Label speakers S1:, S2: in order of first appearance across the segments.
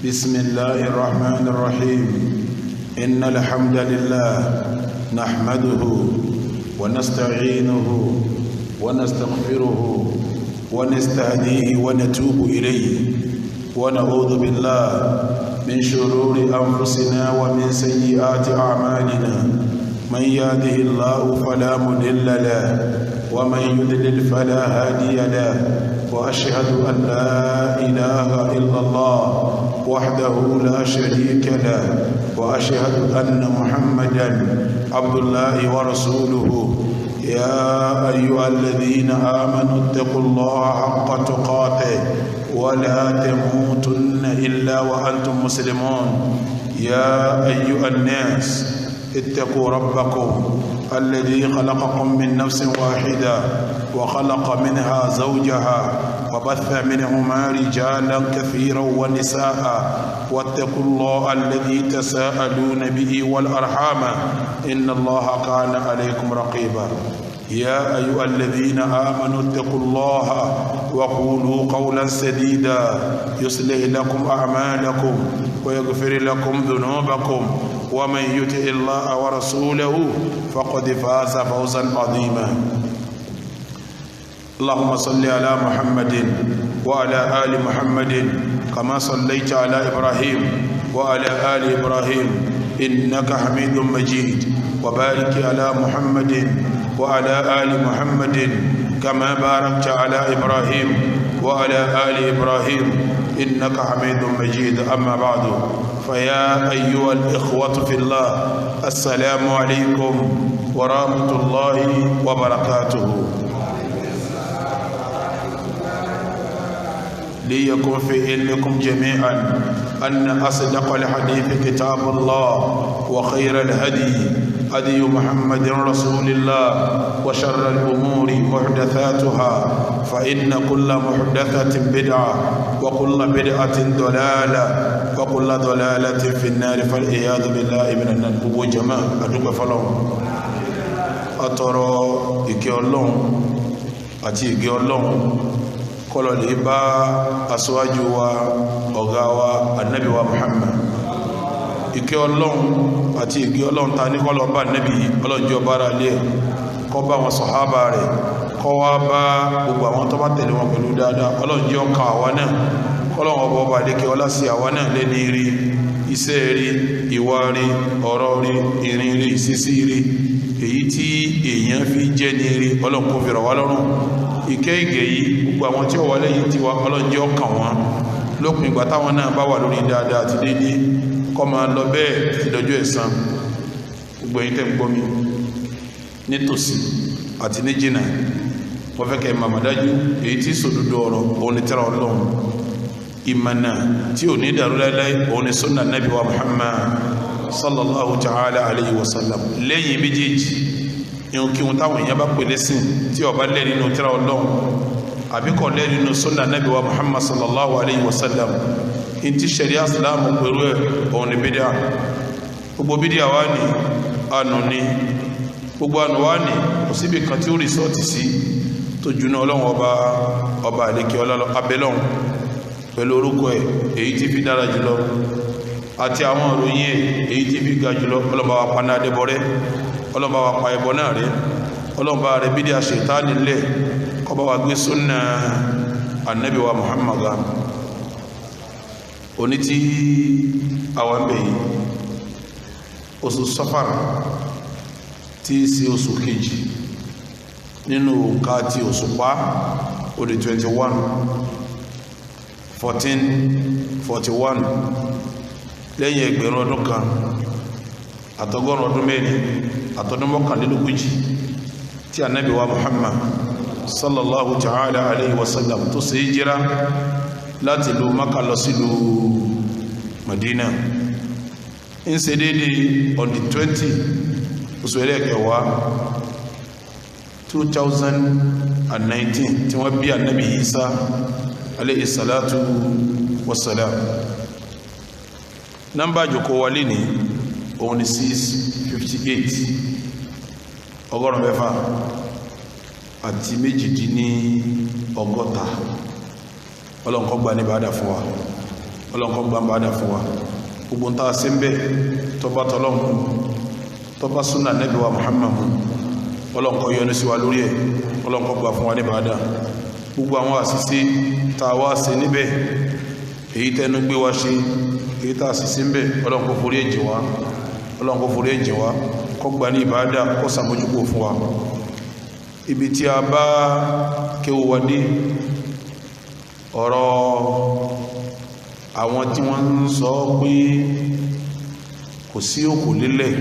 S1: بسم الله الرحمن الرحيم إن الحمد لله نحمده ونستعينه ونستغفره ونستهديه ونتوب إليه ونعوذ بالله من شرور أنفسنا ومن سيئات أعمالنا من يهده الله فلا مضل له ومن يضلل فلا هادي له وأشهد أن لا إله إلا الله وحده لا شريك له وأشهد أن محمدا عبد الله ورسوله يا أيها الذين آمنوا اتقوا الله حق تقاته ولا تموتن إلا وأنتم مسلمون يا أيها الناس اتقوا ربكم الذي خلقكم من نفس واحدة وخلق منها زوجها وبث منهما رجالا كثيرا ونساء واتقوا الله الذي تساءلون به والأرحام إن الله كان عليكم رقيبا يا أيها الذين آمنوا اتقوا الله وقولوا قولا سديدا يصلح لكم أعمالكم ويغفر لكم ذنوبكم ومن يطع الله ورسوله فقد فاز فوزا عظيما اللهم صل على محمد وعلى آل محمد كما صليت على إبراهيم وعلى آل إبراهيم إنك حميد مجيد وبارك على محمد وعلى آل محمد كما باركت على إبراهيم وعلى آل إبراهيم إنك حميد مجيد أما بعد فيا أيها الإخوة في الله السلام عليكم ورحمة الله وبركاته ليكن في علمكم جميعا أن أصدق الحديث كتاب الله وخير الهدي هدي محمد رسول الله وشر الأمور محدثاتها فإن كل محدثة بدعة وكل بدعة ضلالة وكل ضلالة في النار فالعياذ بالله من النار جماعة أدوك فلون أترى إكي الله أتي إكي الله kọlọ̀ lè bá aṣíwájú wa ọ̀gá wa annabi wa Muhammad ìkẹ́ ọlọ́run àti ìgẹ́ ọlọ́run ta ní kọlọ̀ bá annabi ọlọ́njọ́ bára lé kọ́ bá wọn sọ̀hábà rẹ̀ kọ́ wá bá gbogbo àwọn tó bá tẹ̀lé wọn pẹ̀lú dáadáa ọlọ́njọ́ ka àwa náà kọlọ̀ ọba ọba lékẹ́ ọlá sí àwa náà lẹ́ni rí iṣẹ́ rí ìwà rí ọ̀rọ̀ rí ìrìn rí ìṣesí rí èyí tí èèyàn fi jẹ́ ní rí ọlọ́run kó fi rọ̀ wá lọ́rùn ìkẹ́ ìgẹ̀ yìí gbogbo àwọn tí ó wà lẹ́yìn tí wà ọlọ́njẹ́ ọkàn wọn lópin ìgbà táwọn náà bá wà lórí dáadáa àti déédéé kọ́ máa lọ bẹ́ẹ̀ ìdọ́jọ́ ẹ̀san gbogbo ẹ̀yin tẹ́ ń gbọ́ mi nítòsí àti ní jìnnà wọ́n fẹ́ kẹ́ màmá dájú èyí tí sòdodo ọ̀rọ̀ òun ni tẹ́ra ọlọ́run ìmọ̀nà tí ò ní dàrú láíláí òun ni sunna nabi wa Muhammad sallallahu ta'ala alayhi wa sallam lẹ́yìn méjèèjì ìhun kí wọn táwọn èèyàn bá pè lẹ́sìn tí ó bá lẹ́ nínú tírà Ọlọ́run àbí kò lẹ́ nínú sunna nabi wa Muhammad sallallahu alayhi wa sallam in ti sharia islam pẹ̀lú ẹ̀ òun ni bídíà gbogbo bídíà wá ní ànú ní gbogbo ànú wá ní kò síbi kan tí ó rìsọ́ọ̀tì sí tó jùnà Ọlọ́run ọba àlékè ọlọ́lọ́ abẹ́lọ́run pẹ̀lú orúkọ ẹ̀ èyí tí fi dára jùlọ àti àwọn òròyìn ẹ̀ èyí tí fi ga jùlọ ọlọ́ba wa paná adébọrẹ́ ọlọ́ba wa pa ẹbọ náà rẹ̀ ọlọ́ba rẹ̀ bídí àṣetá nílẹ̀ kọba wa gbé súnnà annabi wa Muhammad oní tí àwọn bẹ̀yìn oṣù Safar tí í sí oṣù kejì nínú òǹkà tí oṣù pa ó di 21 1441 lẹ́yìn ẹgbẹ̀rún ọdún kan àtọgọ́rùn ọdún mẹ́rin àtọdún mọ́kànlélógójì tí ànábì wa Muhammad sallallahu ta'ala alayhi wa sallam tó ṣe hijira láti ìlú Mákà lọ sí ìlú Madina ń ṣe dédé on the 20 oṣù ẹlẹ́kẹwàá 2019 tí wọ́n bí ànábì Isa alayhi salatu wassalam nọ́mbà jòkó wálé ní òun ni 658 ọgọ́rùn mẹ́fà àti méjìdínní ọgọ́ta ọlọ́nkọ́ gba ní bàádà fún wa Ọlọ́run kó gba ìbádà fún wa gbogbo ń ta sí ń bẹ́ tó bá tọ́lọ́run tó bá súnà Nábì wa Muhammad Ọlọ́run kó yọ́nú sí wa lórí ẹ̀ Ọlọ́run kó gbà fún wa ní ìbádà gbogbo àwọn àṣìṣe tá a wá ṣe níbẹ̀ èyí tẹ́nu gbé wa ṣe èyí tá a ṣìṣe ń bẹ̀ Ọlọ́run kó forí ẹ̀jẹ̀ wa Ọlọ́run kó forí ẹ̀jẹ̀ wa kó gbà ní ìbádà kó ṣàmójúkò fún wa ibi tí a bá kéwú wa dé ọ̀rọ̀ àwọn tí wọ́n ń sọ pé kò sí òkú lílẹ̀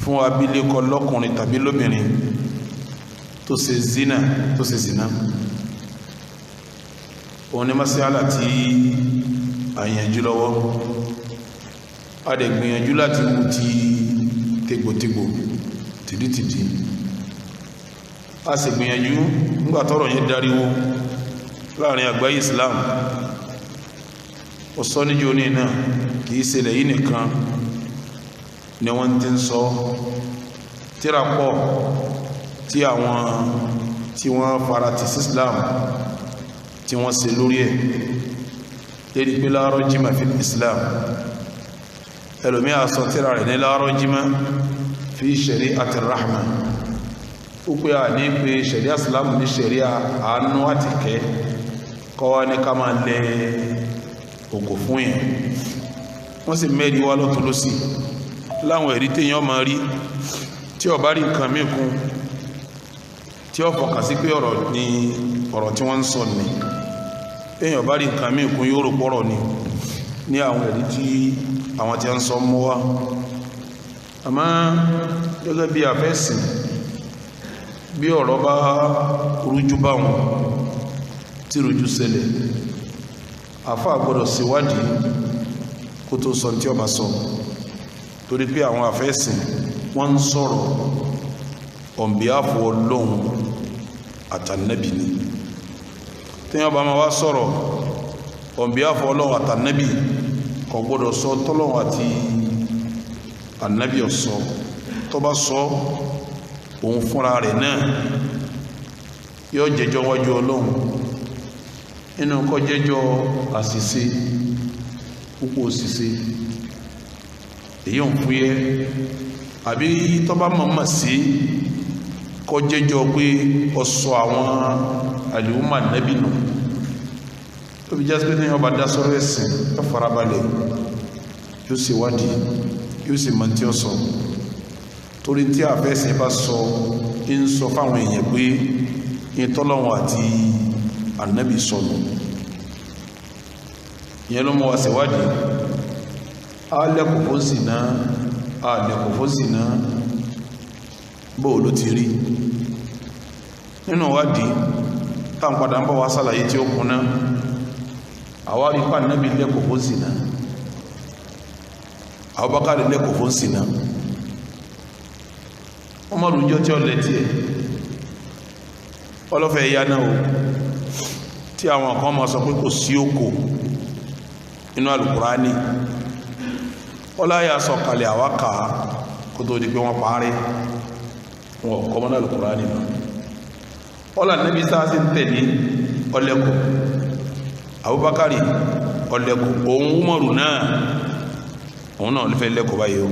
S1: fún abilékọ lọ́kùnrin tàbí lóbìnrin tó ṣe zina òun ni masala tí a yànjú lọ́wọ́ a dẹ̀ gbìyànjú láti mú ti tegbòtegbò tìdítìdí a sì gbìyànjú nígbàtọ́rọ̀ yẹn dáríwó láàrin àgbáyé Islam ó sọ níjó ní náà kìí ṣẹlẹ̀ yìí nìkan ni wọ́n ti ń sọ tíra pọ̀ tí àwọn tí wọ́n fara ti sí Islam tí wọ́n ṣe lórí ẹ̀ lérí pé la rajima fi Islam ẹlòmíà sọ tíra rẹ̀ ní la rajima fi shari'ati rahma ó pé à ní pé sharia Islam ní sharia àánú àti kẹ́ kọ́ wá ní ká máa lẹ òkò fún yẹn wọ́n sì mẹ́rin wá lọ́tún lọ́sì láwọn ẹ̀rí téèyàn máa rí tí ó bá rí nǹkan míì kún tí ó fọkà sí pé ọ̀rọ̀ ni ọ̀rọ̀ tí wọ́n ń sọ ni téèyàn bá rí nǹkan míì kún yóò rò pọ̀rọ̀ ni ní àwọn ẹ̀rí tí àwọn tí ń sọ mọ́ wá àmọ́ gẹ́gẹ́ bí àfẹ́sìn bí ọ̀rọ̀ bá rújú bá wọn tí rújú ṣẹlẹ̀ àfá gbọ́dọ̀ ṣèwádìí kó tó sọ tí ó bá sọ torí pé àwọn àfẹ́sìn wọ́n ń sọ̀rọ̀ on behalf of Ọlọ́hun àtànẹ́bì ni tí wọ́n bá máa wá sọ̀rọ̀ on behalf of Ọlọ́hun àtànẹ́bì kò gbọ́dọ̀ sọ tọ́lọ́hun àti ànẹ́bì ọ̀sọ́ tó bá sọ òun fúnra rẹ̀ náà yóò jẹjọ́ wájú Ọlọ́hun inú kọ́ jẹ́jọ́ àṣìṣe púpọ̀ òṣìṣe èyí ń fúyẹ́ àbí tó bá mọ̀mọ̀ sí kọ́ jẹ́jọ́ pé ọ sọ àwọn àlùmọ̀ nẹ́bì nù tó fi jásí pé ní ọba dá sọ́rọ̀ ẹ̀sìn ẹ farabalẹ̀ yóò sì wádìí yóò sì mọ̀ tí ó sọ torí tí àfẹ́sìn bá sọ ń sọ fáwọn èèyàn pé ìtọ́lọ́wọ̀n àti Ànábì sọnù ìyẹn ló mọ́ wa ṣèwádìí alẹ́kùn fún zìnà alẹ́kùn fún zìnà bóò ló ti rí nínú wádìí táwọn padà ń bọ̀ wá sàlàyé tí ó kúnná àwárí pa Ànábì lẹ́kùn fún zìnà Abubakar lẹ́kùn fún zìnà Umaru jọ tí ó lẹ́tí ẹ̀ ọlọ́fẹ́ ìyá náà o tí àwọn kan máa sọ pé kò sí òkò inú Al-Qur'ani ọláyà sọ̀kalẹ̀ àwákà kó tó di pé wọ́n parí wọn kọ́ mọ́ Al-Qur'ani náà ọlá Nábì sáàsì ń tẹ̀lé ọlẹ́kọ̀ Abubakari ọlẹ́kọ̀ òun Umaru náà òun náà lè fẹ́ lẹ́kọ̀ báyìí o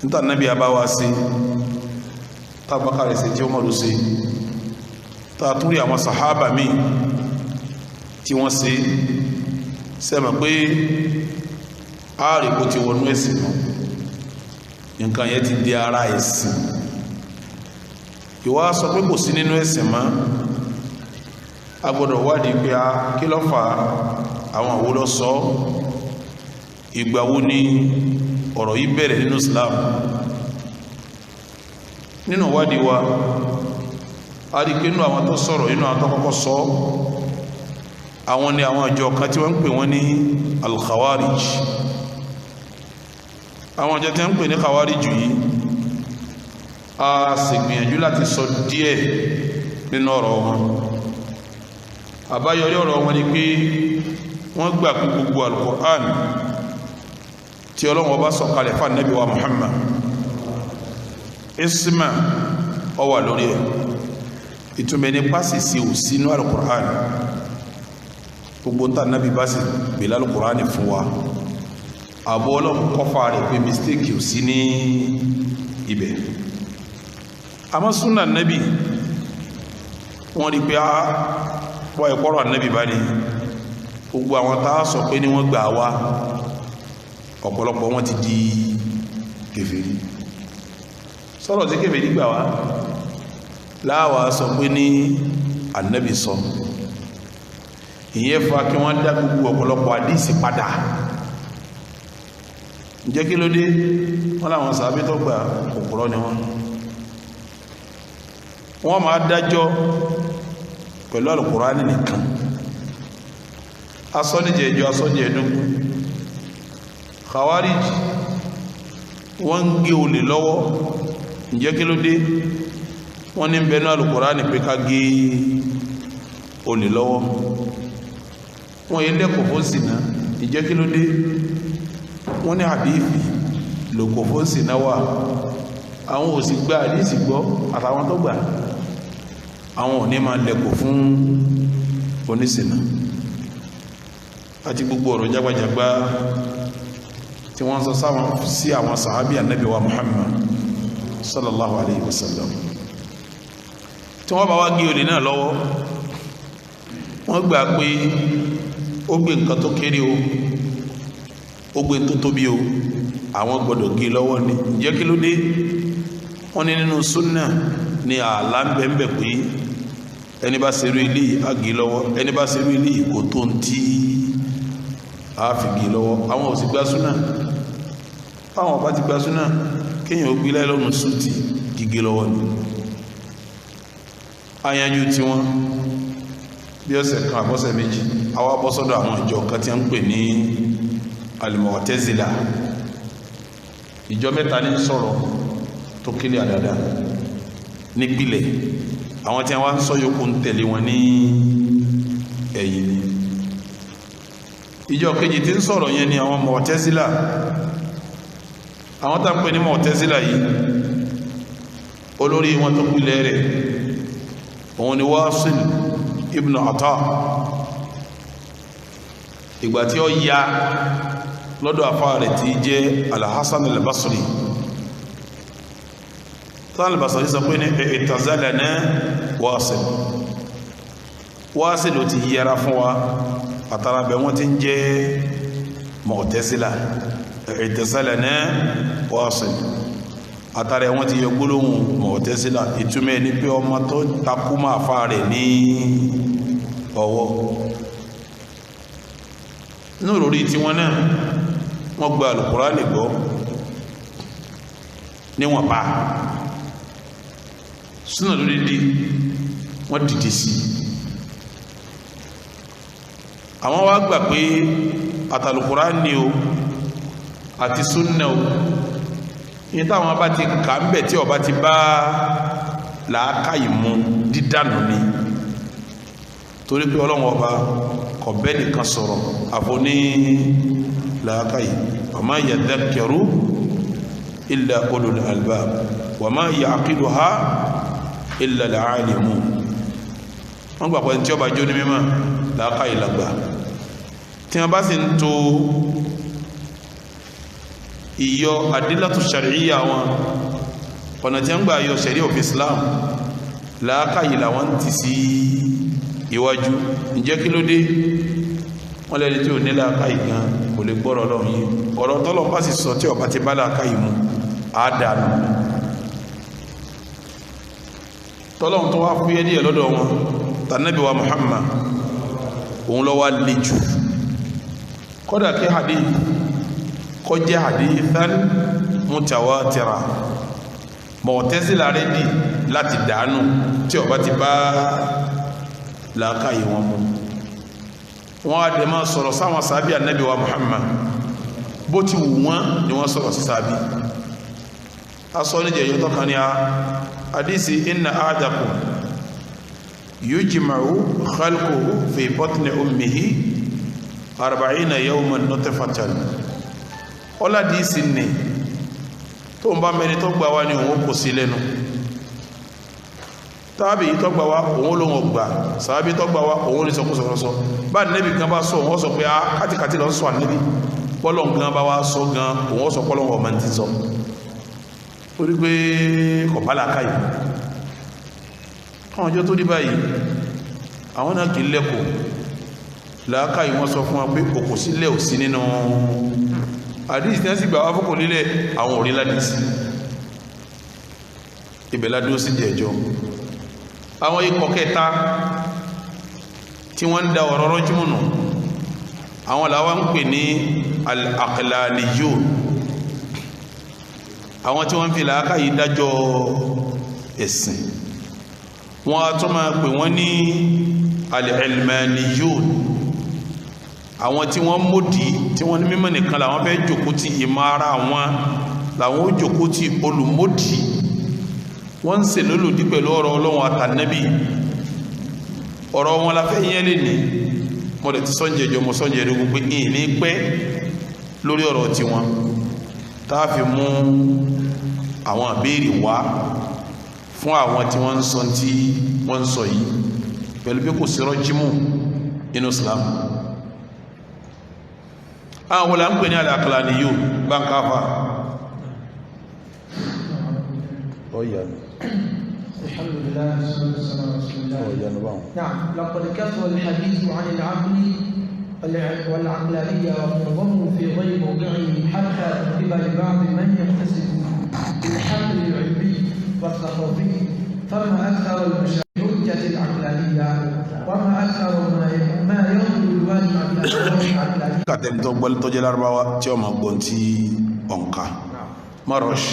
S1: níta Nábì abáwá sí tábákàrí sí tí Umaru sí tààtúrí àwọn sàhábà míì tí wọ́n ṣe sẹ́mọ̀ pé ààrẹ̀kò ti wọnú ẹ̀sìn náà nǹkan yẹn ti di ara ẹ̀sìn ìwá sọ pé kò sí nínú ẹ̀sìn mọ́ a gbọ́dọ̀ wádìí pé a kí ló fà àwọn àwo ló sọ ìgbà wo ni ọ̀rọ̀ yìí bẹ̀rẹ̀ nínú Islam nínú wádìí wa a rí pé inú àwọn tó sọ̀rọ̀ inú àwọn tó kọ́kọ́ sọ àwọn ni àwọn ìjọ kan tí wọ́n ń pè wọ́n ní al-Khawarij àwọn ìjọ tí wọ́n ń pè ní Khawarij yìí a sì gbìyànjú láti sọ díẹ̀ nínú ọ̀rọ̀ wọn àbáyọrí ọ̀rọ̀ wọn ni pé wọ́n gbà pé gbogbo al-Qur'an tí Ọlọ́run bá sọ kalẹ̀ fún Ànábì wa Muhammad isma ó wà lórí ẹ̀ ìtumẹ̀ ní pàṣẹ sí ò sínú al-Qur'an gbogbo ta nabi bá sì gbé l'Al-Qur'ani fún wa àbọ̀ Ọlọ́run kọfà rẹ̀ pé mistake ò sí ní ibẹ̀. àmọ́ súnà nabi wọ́n rí pé wọ́n ẹ̀kọ́rọ̀ ànábì bá ní gbogbo àwọn tá a sọ pé ní wọ́n gbà wá ọ̀pọ̀lọpọ̀ wọn ti di kèfèrí. sọ̀rọ̀ tí kèfèrí gbà wá láwà sọ pé ní ànábì sọ, ìyẹn fa kí wọ́n dá gbogbo ọ̀pọ̀lọpọ̀ àdíìsì padà. ǹjẹ́ kí ló dé? wọ́n láwọn sàábé tó gbà òpùrọ́ ni wọ́n máa dájọ́ pẹ̀lú Al-Qur'ani nìkan. asọ́nìjẹ̀ ìjọ asọ́nìjẹ̀ ẹ̀dógún Khawarij wọ́n ń gé olè lọ́wọ́. ǹjẹ́ kí ló dé? wọ́n ní bẹnu Al-Qur'ani pé ká gé olè lọ́wọ́. wọ́n yẹ lẹ́kọ̀ọ́ fún ṣìnà. ǹjẹ́ kí ló dé? wọ́n ní hadithi lòkò fún ṣìnà wà. àwọn ò sì gba hadithi gbọ́ àtàwọn tó gbà. àwọn ò ní máa lẹ́kọ̀ọ́ fún oníṣìnà àti gbogbo ọ̀rọ̀ jágbàjàgbà tí wọ́n sọ sí àwọn sàhábí ànábì wa Muhammad sallallahu alayhi wa sallam. tí wọ́n bá wá gé olè náà lọ́wọ́, wọ́n gbà pé ó gbé nǹkan tó kéré o, ó gbé tó tóbi o, àwọn gbọ́dọ̀ gé lọ́wọ́ ni. ǹjẹ́ kí ló dé? wọ́n ní nínú súnnà ni ààlà ń bẹ̀ pé ẹni bá ṣerú ilé àgé lọ́wọ́, ẹni bá ṣerú ilé kò tó ń tí a fi gé lọ́wọ́. àwọn ò sì gbá súnnà. àwọn ọba ti gbá súnnà kéèyàn ó gbé láìlọ́nù súùtì gígé lọ́wọ́ ni. ayanjú tí wọ́n bí ọ̀sẹ̀ kan àbọ̀sẹ̀ méjì àwa bọ́ sọ́dọ̀ àwọn ìjọ kan tí a ń pè ní Al-Mu'tazila. ìjọ mẹ́ta ní sọ̀rọ̀ tó kílẹ̀ àdàdà nípìlẹ̀. àwọn tí wọ́n sọ yòókù ń tẹ̀lé wọn ní ẹ̀yìn ni. ìjọ kejì tí ń sọ̀rọ̀ yẹn ni àwọn Mu'tazila. àwọn tá ń pè ní Mu'tazila yìí olórí wọn tó pìlẹ̀ rẹ̀ òun ni Wasil ibn Ata. ìgbà tí ó ya lọ́dọ̀ àfá rẹ̀ tí jẹ́ Al-Hasan al-Basri, tán al-Basri sọ pé ní i'tazalana Wasil ló ti yẹra fún wa àtàràbẹ̀ wọ́n ti ń jẹ́ Mu'tazila. i'tazalana Wasil àtàrà wọ́n ti yọ gbólóhùn Mu'tazila. ìtumẹ̀ ní pé ọmọ tó takú máa fà rẹ̀ ní ọwọ́. ní òròrí tí wọ́n náà wọ́n gba Al-Qur'ani gbọ́ níwọ̀n bá súnà lórí dí wọ́n dìde sí. àwọn wá gbà pé àtàlùkùránì o àti súnà o ní táwọn bá ti kà ń bẹ̀ tí ọba ti bá làákàyè mu dídànù ni. torí pé Ọlọ́run ọba kò bẹ́ẹ̀ nìkan sọ̀rọ̀ àfọ ní làákàyè. wa ma yadhakkaru illa ulul albab wa ma ya'qiluha illa al-alimun. wọ́n gbà pé tí ọba jó ní mímọ́ làákàyè làgbà. tí wọ́n bá sì ń to ìyọ adillatu shar'iyya wọn ọ̀nà tí wọ́n gbà yọ sharia of Islam làákàyè làwọn ti sí iwájú. ǹjẹ́ kí ló dé? wọ́n lẹ́ni tí ò ní làákàyè gan kò lè gbọ́rọ̀ lọ́wọ́ yìí. ọ̀rọ̀ tọ́lọ̀ bá sì sọ tí ọba ti bá làákàyè mu àádánù. tọ́lọ̀ tó wá fúyẹ́ díẹ̀ lọ́dọ̀ wọn tànàbí wa Muhammad òun lọ wá lè jù. kódà kí hadith kó jẹ́ hadithan mutawatira Mu'tazila rẹ̀ dì láti dànù tí ọba ti bá làákàyè wọn mú. wọ́n á dẹ̀ máa sọ̀rọ̀ sáwọn sábì ànábì wa Muhammad bó ti wù wọ́n ni wọ́n sọ̀rọ̀ sí sábì. a sọ ní jẹ̀yọ́ tó kan ní a hadisi inna ahadakum yujma'u khalquhu fi batni ummihi 40 yawman nutfatan. ọládìísì ní tó ń bá mẹ́ni tó gbà wá ní òun kò sí lẹ́nu tàbí tó gbà wá òun ló wọ́n gbà sàábí tó gbà wá òun lè sọkúsọ̀rọ̀sọ bá nẹ́bí gan bá sọ wọ́n sọ pé a kátìkátì lọ sọ ànẹ́bí pọ́lọ̀ gan bá wá sọ gan òun sọ pọ́lọ̀ wọ́n máa ti sọ orí pé kọ̀pálà káyì àwọn ọjọ́ tó rí báyìí àwọn náà kì í lẹ́kọ̀ọ́ làákàyè wọ́n sọ fún wa pé òkò sílẹ̀ ò sí nínú àdíjì tí wọ́n sì gbà wá fọ́kò lílẹ̀ àwọn orí ládìsí ibẹ̀ ládúró sí jẹjọ́ àwọn ikọ̀ kẹta tí wọ́n ń da ọ̀rọ̀ rọ́júmùnù àwọn làwa ń pè ní al-aqlaniyun àwọn tí wọ́n fi làákàyè dájọ́ ẹ̀sìn wọ́n á tún máa pè wọ́n ní al-ilmaniyun àwọn tí wọ́n mọ́dí tí wọ́n ní mímọ̀ nìkan làwọn fẹ́ jòkó ti ìmọ̀ ara wọn làwọn ó jòkó ti olùmọ́dí wọ́n ń ṣe lólòdí pẹ̀lú ọ̀rọ̀ Ọlọ́run àtànẹ́bì ọ̀rọ̀ wọn la fẹ́ yẹn lè ní mo dẹ̀ ti sọ́njẹ̀jọ mo sọ́njẹ̀rẹ̀ gbogbo ìyìn ní pẹ́ lórí ọ̀rọ̀ tí wọn táà fi mú àwọn àbẹ́rẹ̀ wá fún àwọn tí wọ́n ń sọ tí wọ́n ń sọ yìí pẹ̀lú bí kò sí rọ́jímù inú Islam àwọn wọ́n la ń pè ní al-aqlaniyun bá ń káfà
S2: الحمد لله والصلاة والسلام على رسول الله. نعم لقد كثر الحديث عن العقل والعقلانية ومعظمه في غير موضعه حتى من قبل بعض من يحتسب بالحقل العلمي والثقافي فما أكثر المشاهدة العقلانية وما أكثر ما ينقل الواجب بالأسباب العقلانية.
S1: كاتم تقبل تجل أربعة يوم أبونتي أنكا مرش.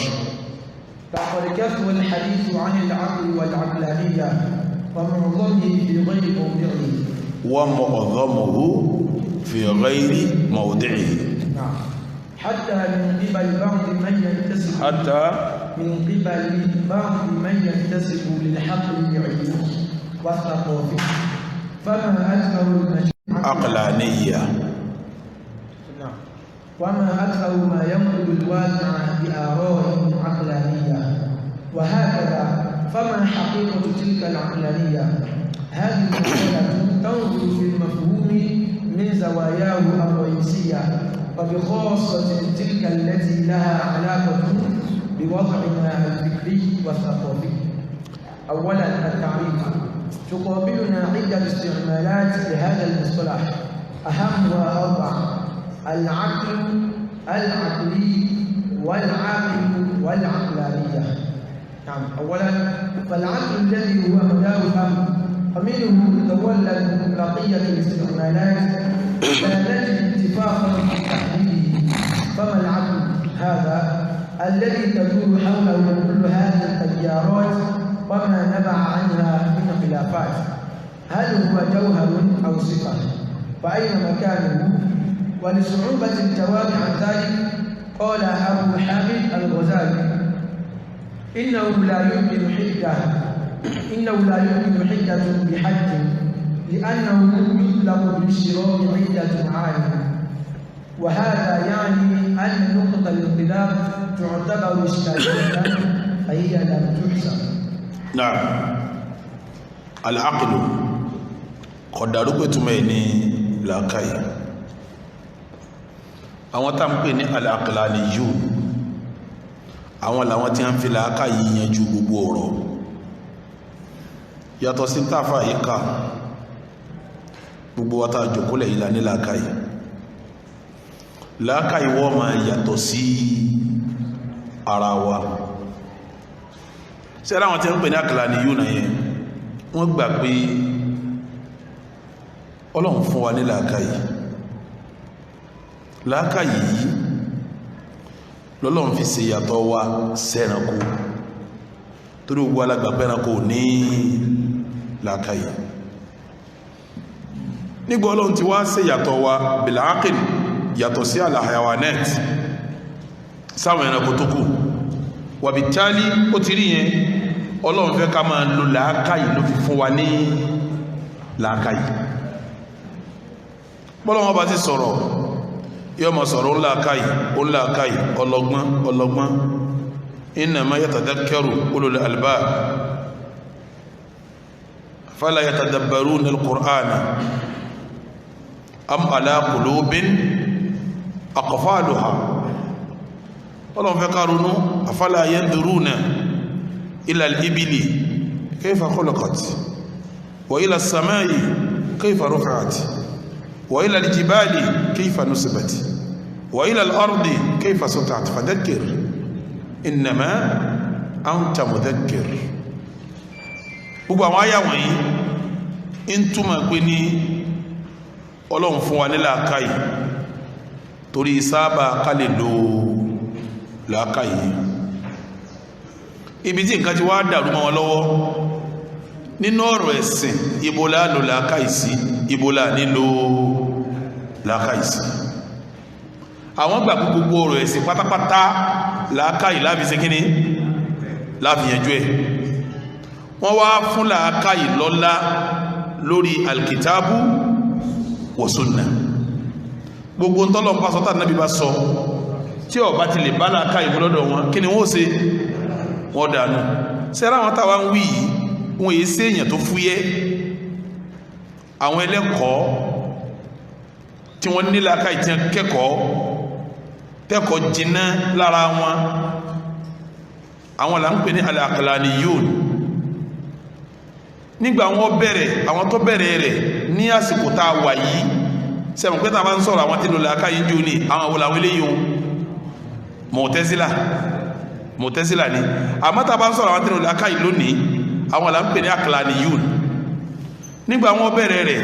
S2: لقد كثر الحديث عن العقل والعقلانية ومعظمه في غير موضعه
S1: في غير موضعه
S2: حتى من قبل بعض من ينتسب للحقل العلمي والثقافي فما أكثر
S1: عقلانية
S2: وما أكثر ما ينقل الواقع بآراء عقلانية وهكذا فما حقيقة تلك العقلانية هذه المسألة تنظر في المفهوم من زواياه الرئيسية وبخاصة تلك التي لها علاقة بوضعنا الفكري والثقافي. أولا التعريف تقابلنا عدة استعمالات لهذا المصطلح أهمها أربعة: العقل، العقلي، والعاقل، والعقلانية. نعم. أولا فالعقل الذي هو مدار الأمر فمنه تتولد بقية الاستعمالات لا نجد اتفاقا في تحديده. فما العقل هذا الذي تدور حوله كل هذه التيارات وما نبع عنها من خلافات؟ هل هو جوهر أو صفة؟ فأين مكانه؟ ولصعوبة الجواب عن ذلك قال أبو حامد الغزالي إنه لا يمكن حجة بحد لأنه يطلق بالاشتراك عدة معاني وهذا يعني أن نقطة الانقلاب تعتبر إشكالية فهي لم تحسب.
S1: نعم. العقل قدروا تميني لاكاي àwọn tá ń pè ní al-aqlaniyun àwọn làwọn tí a ń fi làákàyè yanjú gbogbo ọ̀rọ̀ yàtọ̀ sí tàfà ìka gbogbo wa tá jòkólẹ̀ ìlà ní làákàyè wọ́n ma yàtọ̀ sí ara wa sí ara wọn tí a ń pè ní al-aqlaniyun náà yẹn wọ́n gbà pé Ọlọ́run fún wa ní làákàyè yìí lọ́lọ́run fi ṣe yàtọ̀ wa sẹ́ranko torí gbogbo alágbàpẹ́ ẹranko ní làákàyè nígbà Ọlọ́run ti wá ṣe yàtọ̀ wa bil-aql yàtọ̀ sí al-hayawanat sáwọn ẹranko tó kù wàbítálí ó ti rí yẹn Ọlọ́run fẹ́ ká máa lo làákàyè ló fi fún wa ní làákàyè bọ́lọ́wọ́n bá ti sọ̀rọ̀ yóò máa sọ̀rọ̀ ńláàkáyì ọlọ́gbọ́n innama yatadhakkaru ulul albab fala yatadabbaruna al-Qur'ana am ala qulubin aqfaluha ọlọ́run fẹ́ ká ronú afala yanzuruna ila al-ibili kayfa khulqat wa ila as-samai kayfa rufi'at wa ila al-jibali kayfa nusibat wa ila al-ardi kayfa sutihat fadhakkir innama anta mudhakkir. Gbogbo àwọn àyà wọ̀nyí ń túmọ̀ pé ní ọlọ́run fún wa ní làákàyè torí sábà ká lè lo làákàyè. Ibi tí nǹkan ti wá dàrú mọ́ wọn lọ́wọ́ nínú ọ̀rọ̀ ẹ̀sìn, ibo la lò làákàyè sí, ibo la nílò làákàyè sí. Àwọn gbà gbogbo ọ̀rọ̀ ẹ̀sìn pátápátá làákàyè láfi ṣe kíní láfi yanjú ẹ̀. Wọ́n wá fún làákàyè lọ́lá lórí alkitabu wa sunna. Gbogbo ntọ́lọ̀ ń bá sọ́tà nábì bá sọ tí ó bá ti lè bá làákàyè lọ́dọ̀ wọn kí ni wọ́n ṣe wọ́n dànù. Sẹ́rà àwọn táwa ń wí yìí wọ́n èyí sí èèyàn tó fúyẹ́. Àwọn ẹlẹ́kọ̀ọ́ tí wọ́n ní làákàyè tí wọ́n kẹ́kọ̀ọ́ jìnnà lára wọn, àwọn là ń pè ní al-aqlaniyun. Nígbà wọn bẹ̀rẹ̀, àwọn tó bẹ̀rẹ̀ rẹ̀ ní àsìkò tá a wà yìí, sẹ́wọ̀n pé tá a bá ń sọ̀rọ̀ àwọn tí ló làákàyè ń jó ní àwọn àwọn làwọn eléyìí wọn Mu'tazila ni. Àmọ́ tá a bá ń sọ̀rọ̀ àwọn tí ló làákàyè lónìí, àwọn là ń pè ní aqlaniyun. Nígbà wọn bẹ̀rẹ̀ rẹ̀,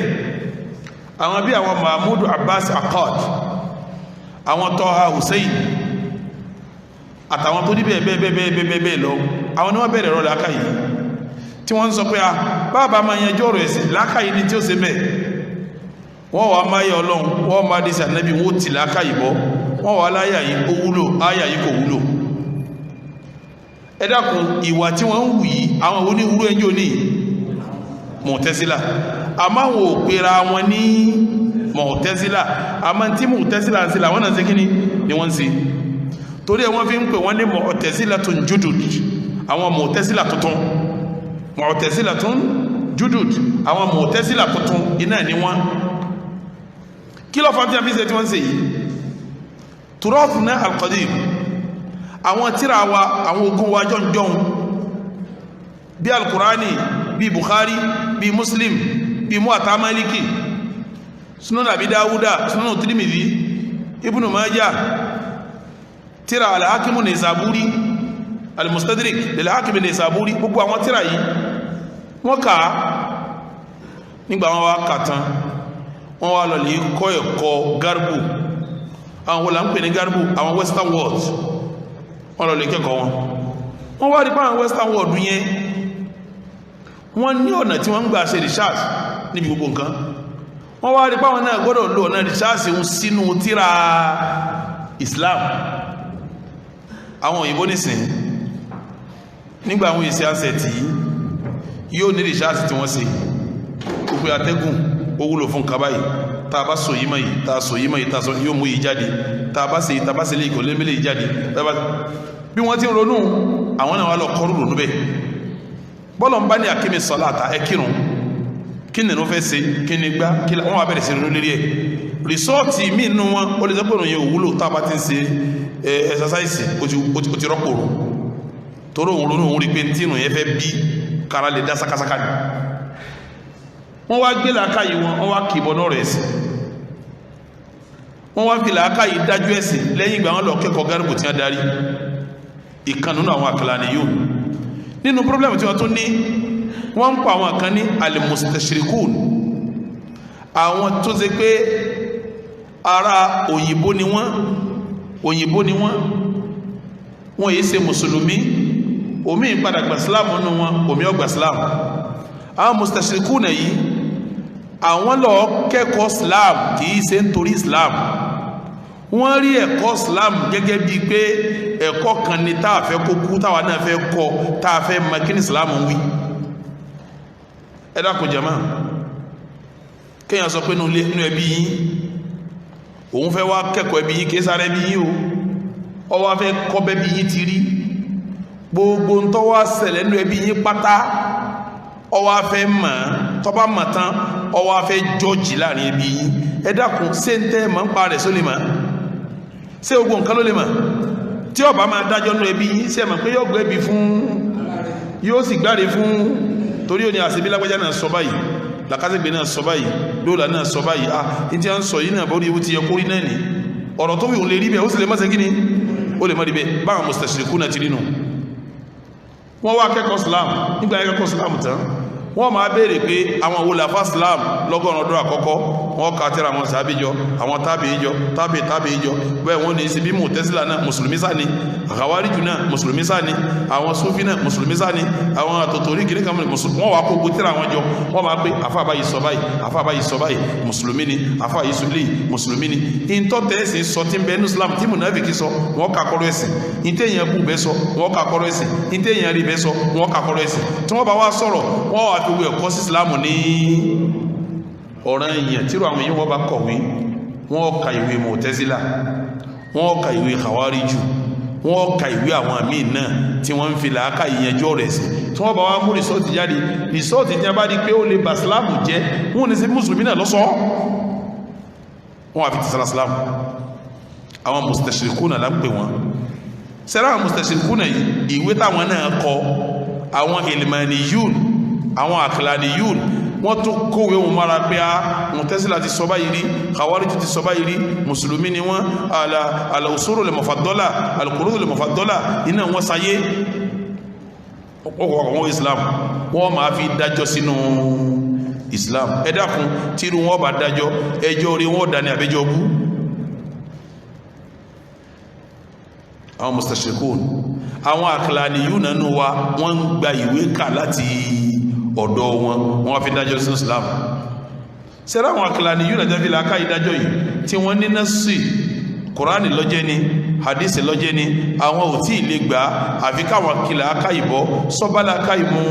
S1: àwọn bí àwọn Mahmoud Abbas Akkad, àwọn Taha Hussein àtàwọn tó ní bẹ́ẹ̀ lọ, àwọn ni wọ́n bẹ̀rẹ̀ rọ làákàyè tí wọ́n ń sọ pé bàbá máa yanjú ọ̀rọ̀ ẹ̀sìn làákàyè ní tí ó ṣe bẹ́ẹ̀. Wọ́n wà máa yẹ ọlọ́run, wọ́n máa dé sí ànábì, wọ́n ti làákàyè bọ́, wọ́n wà láyà yìí ó wúlò, áyà yìí kò wúlò. Ẹ dákun, ìwà tí wọ́n ń wù yìí àwọn oníwúrú ẹjọ́ ní Mu'tazila, àmọ́ àwọn ò pera wọn ní Mu'tazila, àmọ́ tí Mu'tazila ń ṣe làwọn náà ṣe kíni ni wọ́n ń ṣe. Torí ẹ̀ wọ́n fi ń pè wọ́n ní Mu'tazilatun judud, àwọn Mu'tazila tuntun. Mu'tazilatun judud, àwọn Mu'tazila tuntun iná ni wọ́n. Kí ló fà tí a fi ṣe tí wọ́n ń ṣe yìí? Turathuna al-qadim, àwọn tírà wa, àwọn ogun wa jọ̀njọ̀n bí al-Qur'ani, bí Bukhari, bí Muslim, bí Muwatta Maliki, Sunan Abi Dawuda, Sunan Tirmidhi, Ibn Majah, tírà al-Hakim an-Naysaburi, al-Mustadrik lil-Hakim an-Naysaburi. Gbogbo àwọn tírà yìí wọ́n kà á. Nígbà wọn wá kà tán, wọ́n wá lọ lè kọ́ ẹ̀kọ́ garbu. Àwọn wọ́n là ń pè ní garbu, àwọn western world. Wọ́n lọ lè kẹ́kọ̀ọ́ wọn. Wọ́n wá rí pé àwọn western world yẹn wọ́n ní ọ̀nà tí wọ́n ń gbà ṣe research níbi gbogbo nǹkan. Wọ́n wá rí pé àwọn náà gbọ́dọ̀ lo ọ̀nà research ń sínú tírà Islam. Àwọn òyìnbó nìsín nígbà àwọn èsì àṣẹ̀tì yóò ní research tí wọ́n ṣe gbogbo atẹ́gùn ó wúlò fún kaba yìí, tá a bá sọ yìí mọ̀ yìí, tá a sọ yìí mọ̀ yìí, tá a sọ yóò mú yìí jáde, tá a bá ṣe yìí, tá a bá ṣe lè kò lé mélé yìí jáde. Bí wọ́n ti ń ronú, àwọn náà wà lọ kọ́rù ronú bẹ́ẹ̀. Bọ́lọ̀ ń bá ní akimi salata ẹ kírun, kí nínú fẹ́ ṣe, kí ní gbá, kí wọ́n wá bẹ̀rẹ̀ sí ronú lérí ẹ̀. Rìsọ́ọ̀tì míì nínú wọn ó lè sọ pé òun yẹn òwúlò tá a bá ti ń ṣe ẹ̀sásáìsì ó ti rọ́pò rò. Toró òun ronú òun rí pé tí ìrùn yẹn fẹ́ bí kára lè dá sákásáká ni. Wọ́n wá gbé làákàyè wọn, wọ́n wá kì í bọ́nú ọ̀rọ̀ ẹ̀sìn. Wọ́n wá fi làákàyè dájú ẹ̀sìn lẹ́yìn ìgbà wọn lọ kẹ́kọ̀ọ́ gárùbù tí wọ́n darí. Ìkan nínú àwọn aqlaniyun. Nínú pírọ́blẹ̀mù tí wọ́n tún ní, wọ́n ń pa àwọn kan ní al-mustashirikun, àwọn tó ṣe pé ara òyìnbó ni wọ́n yìí ṣe mùsùlùmí, omi ìpadà gbà sílámù nínú wọn, omi ọgbà sílámù. Àwọn mustashirikun náà yìí, àwọn lọ kẹ́kọ̀ọ́ Islam kìí ṣe nítorí Islam. Wọ́n rí ẹ̀kọ́ Islam gẹ́gẹ́ bíi pé ẹ̀kọ́ kan ni tá a fẹ́ kó kú, táwa náà fẹ́ kọ́, tá a fẹ́ mọ̀ kí ni Islam ń wí. Ẹ dákun jàmá, kéèyàn sọ pé nínú ẹbí yín òun fẹ́ wá kẹ́kọ̀ọ́ ẹbí yín, kìí sára ẹbí yín o, ó wá fẹ́ kọ́ bẹ́bí yín ti rí, gbogbo ń tọ́ wá ṣẹlẹ̀ nínú ẹbí yín pátá ó wá fẹ́ mọ̀ tó bá mọ̀ tán ó wá fẹ́ jọ́ọ̀jì láàrin ẹbí yín ẹ dákun ṣé ń tẹ́ mọ̀ ń pa rẹ̀ sólè mọ̀ ṣé gbogbo nǹkan ló lè mọ̀ tí ó bá máa dájọ́ nú ẹbí yín ṣé mọ̀ pé yóò gbé ẹbí fún yóò sì gbáre fún torí ó ní àṣebí lágbájá náà sọ báyìí làkàtẹ́gbẹ̀ náà sọ báyìí lóòlà náà sọ báyìí ní tí a ń sọ yìí náà bórí ewu ti yẹ kórí náà ní ọ̀rọ̀ tó wí òun lè rí bẹ́ẹ̀ ó sì lè má ṣe kí ni ó lè má rí bẹ́ẹ̀ báwọn mustashriku náà ti rí nù wọ́n wá kẹ́kọ̀ọ́ Islam nígbà kẹ́kọ̀ọ́ Islam tán wọ́n máa béèrè pé àwọn wo làfà Islam lọ́gọ́rùn ọdún àkọ́kọ́ wọ́n ká tẹ́ra àwọn sàbíjọ àwọn tábìíjọ tábìíjọ bẹ́ẹ̀ wọ́n ní sí bí Mu'tazila náà mùsùlùmí sáni Khawariju náà mùsùlùmí sáni àwọn Sufi náà mùsùlùmí sáni àwọn àtòtòrí kìnnì kan mùsùlùmí wọ́n wá kó gbó tẹ́ra àwọn jọ wọ́n máa pé àfà báyìí sọ báyìí àfà báyìí sọ báyìí mùsùlùmí ni àfà yìí sùlẹ̀ mùsùlùmí ni ìntọ́ tẹ́sí sọ tí ń bẹ ní Islam tí mùnàfíkì sọ wọ́n kà kọ́rọ́ ẹ̀sìn ìtẹ̀yìn bú bẹ́ sọ wọ́n kà kọ́rọ́ ẹ̀sìn ìtẹ̀yìn rí bẹ́ sọ wọ́n kà kọ́rọ́ ẹ̀sìn tí wọ́n bá wá sọ̀rọ̀ wọ́n wá fi wé ẹ̀kọ́ sí Islam ní ọ̀ràn èèyàn tí àwọn èèyàn wọ́n bá kọ̀wé wọ́n ka ìwé Mu'tazila wọ́n ka ìwé Khawariju wọ́n ka ìwé àwọn àmì náà tí wọ́n ń fi làákà ìyẹnjọ́ rẹ̀ sí tí wọ́n bá wá mú rìsọ́ọ̀tì jáde rìsọ́ọ̀tì tí a bá di pé ó lè bà sílámù jẹ́ wọ́n ní sí mùsùlùmí náà lọ́sọ́ wọ́n wà fi ti sára sílámù àwọn mustashirikuna là ń pè wọ́n sẹ́rà àwọn mustashirikuna ìwé táwọn náà kọ àwọn ilmaniyun àwọn aqlaniyun wọ́n tún kówé wọn mara pé Mu'tazila ti sọ báyìí rí Khawarij ti sọ báyìí rí mùsùlùmí ni wọ́n al-usulu al-mufaddala al-qurud al-mufaddala iná wọn sayé ọkọ̀ Islam wọ́n máa fi dájọ́ sínú Islam ẹ dákun tírú wọn bá dájọ́ ẹjọ́ orí wọn dání àbẹ́jọ́ bú àwọn mustashirikun àwọn aqlaniyun nánú wa wọ́n ń gba ìwé kà láti ọ̀dọ̀ wọn wọ́n fi dájọ́ sí Islam sẹ́rà àwọn aqlaniyun náà fi làákà ìdájọ́ yìí tí wọ́n ní násì Kùránì lọ́jẹ́ ni hadisi lọ́jẹ́ ni àwọn ò tí ì lè gbà àfi káwọn kìlà aká ìbọ́ sọ́bálà aká ìmú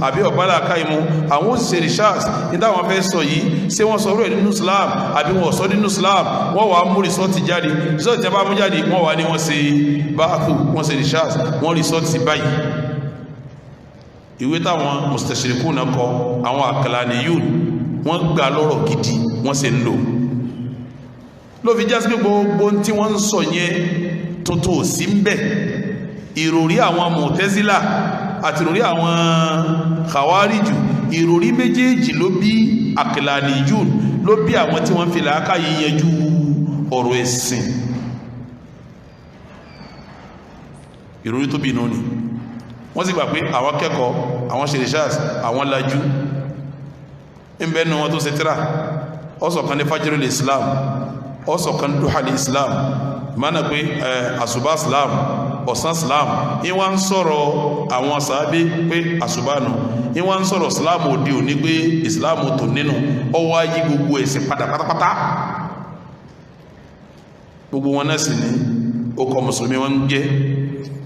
S1: àbí ọ̀bálà aká ìmú àwọn òṣìṣẹ́ rishas ní táwọn fẹ́ sọ yìí ṣé wọ́n sọ rẹ̀ nínú Islam àbí wọ́n sọ nínú Islam wọ́n wà á mú rìsọ́ọ̀tì jáde rìsọ́ọ̀tì tí a bá mú jáde wọ́n wà ní wọ́n ṣe báàkù wọ́n ṣe rishas wọ́n rìsọ́ọ̀tì sí báyìí ìwé táwọn mustashirikun náà kọ àwọn aqlaniyun wọ́n gbà lọ́rọ̀ gidi wọ́n sì ń lò ló fi jásí pé gbogbo tí wọ́n ń sọ yẹn tuntun sí ń bẹ̀ ìròrí àwọn Mu'tazila àti ìròrí àwọn Khawariju ìròrí méjèèjì ló bí aqlaniyun ló bí àwọn tí wọ́n fi làákà yíyanjú ọ̀rọ̀ ẹ̀sìn ìròrí tó bí inú ni wọ́n sì gbà pé àwọn kẹ́kọ̀ọ́ àwọn ṣèrìṣàs àwọn lajú ń bẹ́nu wọn tó ṣe tíra ọ̀sọ̀kan ní fajirul Islam ọ̀sọ̀kan duhal Islam mana pé àṣùbá Islam ọ̀sán Islam ìwọ́n ń sọ̀rọ̀ àwọn sàábé pé àṣùbánu ìwọ́n ń sọ̀rọ̀ Islam òde òní pé Islam tó nínú ọwọ́ ayé gbogbo ẹ̀sìn padà pátápátá gbogbo wọn náà sì ní ọkọ̀ mùsùlùmí wọn ń jẹ́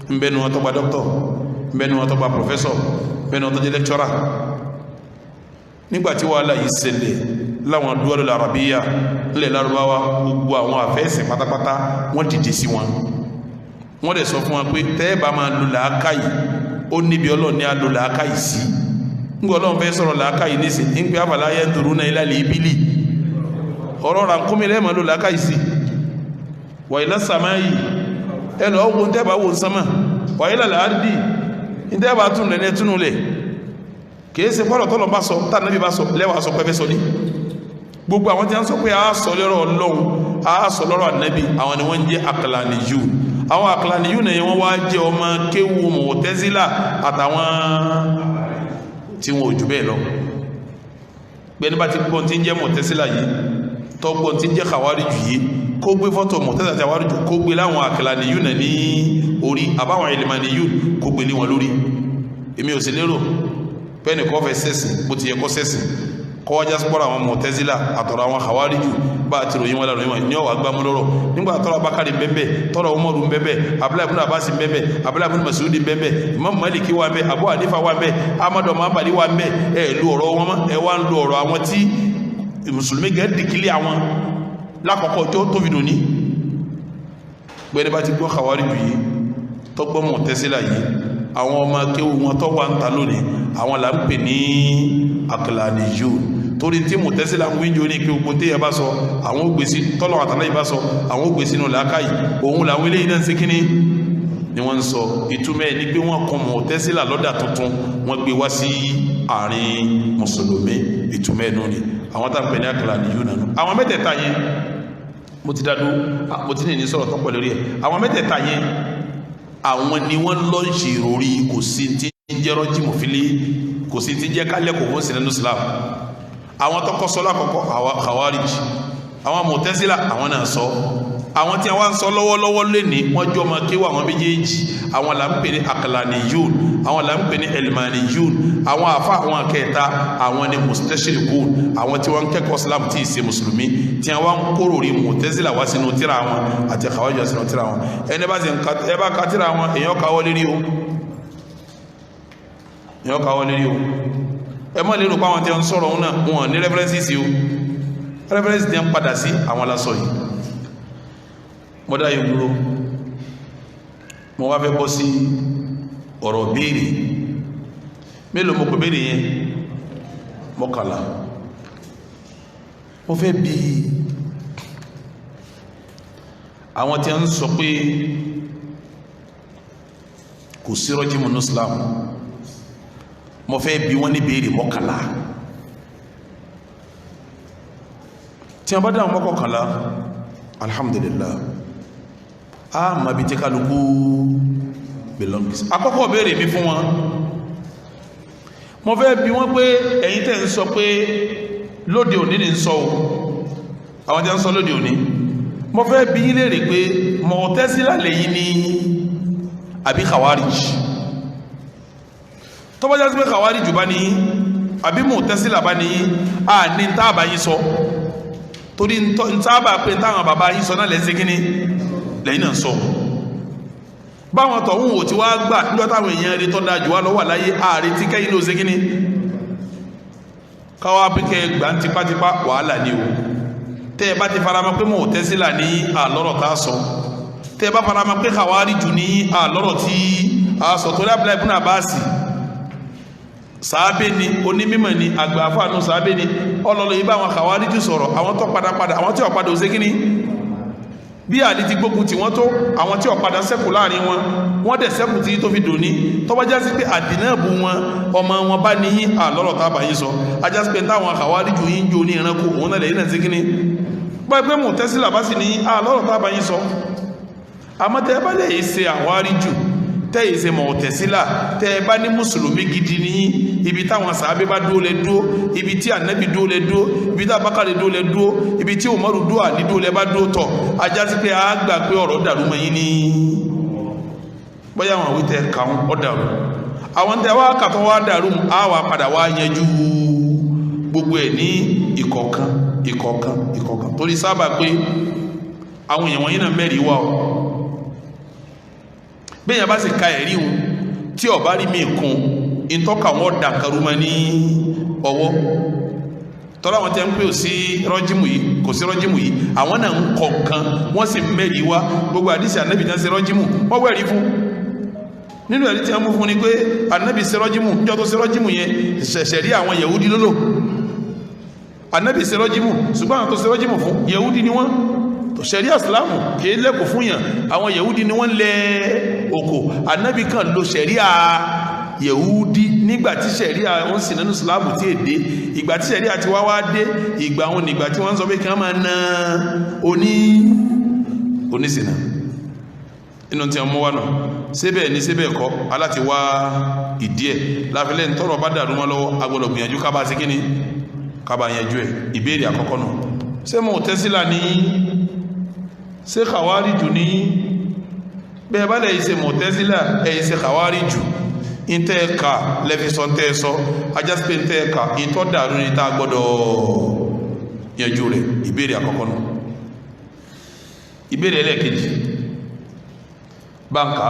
S1: ń bẹ́nu wọn tó gba dókítọ̀ ń bẹ́nu wọn tó gba pòfẹ́sọ̀ ń bẹ́nu wọn tó jẹ́ lẹ́kítọ́rà nígbàtí wàhálà yìí ṣẹlẹ̀ láwọn duwalul arabiya nílẹ̀ Lárúbáwá gbogbo àwọn àfẹ́sìn pátápátá wọ́n dìde sí wọn wọ́n dẹ̀ sọ fún wọn pé tẹ́ẹ̀bà máa lo làákàyè ó níbi Ọlọ́run ní a lo làákàyè sí nígbà Ọlọ́run fẹ́ sọ̀rọ̀ làákàyè nísìn ń pẹ́ afala yanzuruna ila al-ibili ọ̀rọ̀ rànkúnmi lẹ́ẹ̀mọ́ lo làákàyè sí wa ila samai ẹnu ọ̀wọ́ tẹ́ẹ̀bà wò sánmà wa ila al-ardi tẹ́ẹ̀bà tún lẹ́ẹ̀ túnú lẹ̀ kìí ṣe pọ́lọ̀ tọ́lọ̀ bá sọ tánàbí bá sọ lẹ́wà sọ pẹ́fẹ́ sọ ní gbogbo àwọn tí a ń sọ pé a sọ lọ́rọ̀ Ọlọ́run a sọ lọ́rọ̀ ànábì àwọn ni wọ́n jẹ́ aqlaniyun àwọn aqlaniyun náà wọ́n wá jẹ́ ọmọ kéwu Mu'tazila àtàwọn tí wọ́n ò jù bẹ́ẹ̀ lọ gbẹ́ni bá ti gbọ́n tí ń jẹ́ Mu'tazila yìí tọ́gbọ́n tí ń jẹ́ Khawariju yìí kó gbé fọ́tò Mu'tazila àti Khawariju kó gbé láwọn aqlaniyun náà ní orí àbáwọn ilmaniyun kó gbé ní wọn lórí èmi ò sì lérò pẹ́ni kọ́ fẹ́ sẹ́sìn bó ti yẹ kọ́ sẹ́sìn kọ́ wájá sọ́pọ̀rọ̀ àwọn Mu'tazila àtọ̀rọ̀ àwọn Khawariju bá àti ròyìn wọn láròyìn wọn ní ọwà gbámú lọ́rọ̀ nígbà tọ́rọ̀ Abakari bẹ́ẹ̀ tọ́rọ̀ Umaru bẹ́ẹ̀ Abdullahi ibn Abbas bẹ́ẹ̀ Abdullahi ibn Mas'ud bẹ́ẹ̀ Imam Maliki wà bẹ́ẹ̀ Abu Hanifa wà bẹ́ẹ̀ Ahmadu Hanbali wà bẹ́ẹ̀ ẹ lu ọ̀rọ̀ wọn ẹ wá ń lu ọ̀rọ̀ àwọn tí mùsùlùmí gẹ̀ẹ́ dìkílé àwọn lákọ̀ọ́kọ́ ọjọ́ tó fi dòní gbẹ́ni bá ti gbọ́ Khawariju yìí tọ́gbọ́ Mu'tazila yìí àwọn ọmọ kéwù wọn tó wà ń ta lónìí àwọn là ń pè ní aqlaniyun torí tí Mu'tazila ń wíjọ ní pé ogun tí ẹ bá sọ àwọn ó gbé sí tọ́lọ̀ àtàlá ìbá sọ àwọn ó gbé sínú làákàyè òun làwọn eléyìí náà ń ṣe kíní ni wọ́n ń sọ ìtumọ̀ ẹ̀ ní pé wọ́n kọ Mu'tazila lọ́dà tuntun wọ́n gbé wá sí àárín mùsùlùmí ìtumọ̀ ẹ̀ nù ni àwọn tá ń pè ní aqlaniyun náà àwọn mẹ́tẹ̀ẹ̀ta yẹn mo ti dádó mo ti ní sọ̀rọ̀ tọ́pọ̀ lórí ẹ̀ àwọn mẹ́tẹ̀ẹ̀ta yẹn àwọn ni wọ́n lọ ń ṣe ìròrí kò sí tí ń jẹ́ rọ́jì mọ̀fílì kò sí tí ń jẹ́ kálẹ̀kọ̀ fún sinadu Islam àwọn tọ́kọ́ sọ lákọ̀ọ́kọ́ Khawarij àwọn Mu'tazila àwọn náà sọ àwọn tí wọ́n ń sọ lọ́wọ́lọ́wọ́ lẹ́ni wọ́n jọ máa kéwà àwọn méjèèjì àwọn là ń pè ní aqlaniyun àwọn là ń pè ní ilmaniyun àwọn àfa àwọn kẹta àwọn ni mustashriqun àwọn tí wọ́n ń kẹ́kọ̀ọ́ Islam tí ì ṣe mùsùlùmí tí wọ́n ń kóró rí Mu'tazila wá sínú tíra wọn àti Khawarij wá sínú tíra wọn ẹni bá sì ẹ bá ka tíra wọn èèyàn káwọ́ lérí o èèyàn káwọ́ lérí o ẹ mọ́ lérò pé àwọn tí wọ́n ń sọ̀rọ̀ wọn náà wọn ní rẹ́fẹ́rẹ́nsì o rẹ́fẹ́rẹ́nsì tí wọ́n padà sí àwọn lásọ yìí mọ́dá yìí dúró mo wá fẹ́ bọ́ sí ọ̀rọ̀ béèrè mélòó mo pè béèrè yẹn mọ́kànlá mo fẹ́ bi àwọn tí a ń sọ pé kò sí rọ́jímù ní Islam mo fẹ́ bi wọ́n ní béèrè mọ́kànlá tí a bá dáhùn mọ́kànlá alhamdulillah a ma bi tí kálukú belongs àkọ́kọ́ béèrè mi fún wọn mo fẹ́ bi wọ́n pé ẹ̀yin tẹ́ ń sọ pé lóde òní ní ń sọ o àwọn tí a ń sọ lóde òní mo fẹ́ bi yín léèrè pé Mu'tazila lẹ́yìn ní àbí Khawarij tó bá jásí pé Khawarij bá ní àbí Mu'tazila bá ní a ní táàbà yín sọ torí ntáàbà pé táwọn bàbá yín sọ náà lẹ́sẹ̀ kíní lẹ́yìn náà sọ báwọn tọ̀hún ò ti wá gbà níjọ́ táwọn èèyàn rí tọ́ dájú wá lọ́wọ́ láyé ààrẹ tí kẹ́yìn ló ṣe kíní káwá pínkẹ́ gbà ń tipátipá wàhálà ní o tẹ́ ẹ bá ti faramọ́ pé Mu'tazila ní àlọ́rọ̀ tá a sọ tẹ́ ẹ bá faramọ́ pé Khawarij ní àlọ́rọ̀ tí a sọ torí Abdullahi ibn Abbas sàábé ni onímímọ̀ ni àgbàfáànù sàábé ni ọlọ́lọ́ yìí bá àwọn Khawarij sọ̀rọ̀ àwọn tó padà àwọn tí ó padà òsè kíní bí àlè ti gbógun tí wọ́n tó àwọn tí ó padà sẹ́kù láàrin wọn wọ́n dẹ̀ sẹ́kù tí tó fi dòní tó bá jásí pé àdínáàbù wọn ọmọ wọn bá ní àlọ́rọ̀ tábà yín sọ ajásí pé táwọn Khawarij yín jò ní ìránkù òun náà lẹ́yìn náà sí kíní pẹ́ pé Mu'tazila bá sì ní àlọ́rọ̀ tábà yín sọ àmọ́ tẹ́ bá lè ṣe Khawarij tẹ́ ìṣe Mu'tazila tẹ́ bá ní mùsùlùmí gidi ní ibi táwọn sàábé bá dúó lẹ dúó ibi tí ànábì dúó lẹ dúó ibi tí Abubakar dúó lẹ dúó ibi tí Umaru dúó àní dúó lẹ bá dúó tọ̀ ajá sí pé a gbà pé ọ̀rọ̀ dàrú mọ́ yín ní bóyá àwọn àwítẹ́ kàún ọ dàrú àwọn tẹ́ wá kàtọ́ wá dàrú a wà padà wá yanjú gbogbo ẹ̀ ní ìkọ̀ọ̀kan torí sábà pé àwọn èèyàn wọ̀nyí náà mẹ́rin wà ọ́ bẹ́yàn bá sì ka ẹ̀rí wọn tí ọba rí mi kún ìtọ́ka wọn dàkarúmọ ní ọwọ́ tọ́lá wọn tẹ́ ń pè sí rọ́jímù yìí kò sí rọ́jímù yìí àwọn náà ń kọ̀ọ̀kan wọ́n sì mẹ́rin wá gbogbo àdísì ànábì náà sí rọ́jímù wọ́n wẹ̀rí fún nínú ẹ̀rí tí wọ́n mú fún ni pé ànábì sí rọ́jímù níjọ́ tó sí rọ́jímù yẹn ṣẹ̀ṣẹ̀rí àwọn yẹ̀húdí lólò ànábì sí rọ́jímù ṣùgbọ́n àwọn tó sí rọ́jímù fún yẹ̀húdí ni wọ́n ṣẹ̀ríà Ìsìlámù kìí lẹ́kùn fún yàn àwọn yẹ̀húdí ni wọ́n lẹ òkò ànábì kan lo ṣẹ̀ríà yẹ̀húdí nígbàtí ṣẹ̀ríà wọ́n sì nínú Ìsìlámù tí èdè ìgbàtí ṣẹ̀ríà ti wá dé ìgbà wọn nígbà tí wọ́n sọ pé kí wọ́n máa na oníṣìnà inú tí wọ́n mú wá nù síbẹ̀ ní síbẹ̀ kọ́ aláti wá ìdí ẹ̀ láfilẹ̀ ń tọrọ bá dàrú mọ́ lọ́wọ́ agbọ́dọ̀ gbìyànjú kábà sí kíní kábà yanjú ẹ̀ ìbéèrè àkọ́kọ́ nù ṣé Mu'tazila ní ṣé Khawarij ní bẹ́ẹ̀ bá lẹ̀ ṣe Mu'tazila ẹ̀ ṣe Khawarij ìtẹ́ ẹ̀ka lẹ́fisọ́ ń tẹ́ ẹ sọ ajásípé ń tẹ́ ẹ̀ka ìtọ́ dàrú ní tá a gbọ́dọ̀ yanjú rẹ̀ ìbéèrè àkọ́kọ́ nù ìbéèrè ẹlẹ́ẹ̀kejì báńkà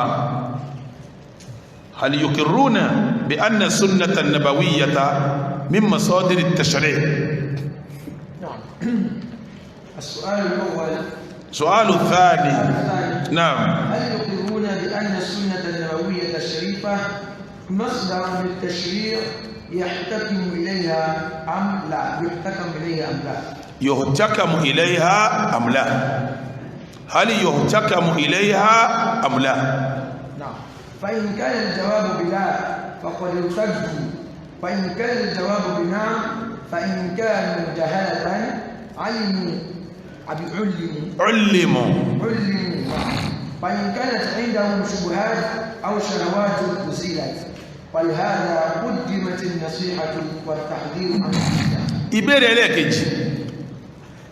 S1: hal yukirruna bi anna sunnata nabawiyyata min masadir at-tashri'
S2: السؤال الأول
S1: سؤال الثاني نعم
S2: هل يقرون بأن السنة النبوية الشريفة مصدر للتشريع يحتكم إليها أم لا يحتكم إليها أم لا
S1: يحتكم إليها أم لا هل يحتكم إليها أم لا
S2: نعم فإن كان الجواب بلا فقد ارتدوا فإن كان الجواب بنعم فإن كانوا جهالة علموا فإن كانت عندهم شبهات أو شهوات أزيلت فلهذا قدمت النصيحة والتحذير عن البدع.
S1: ìbéèrè ẹlẹ́ẹ̀kejì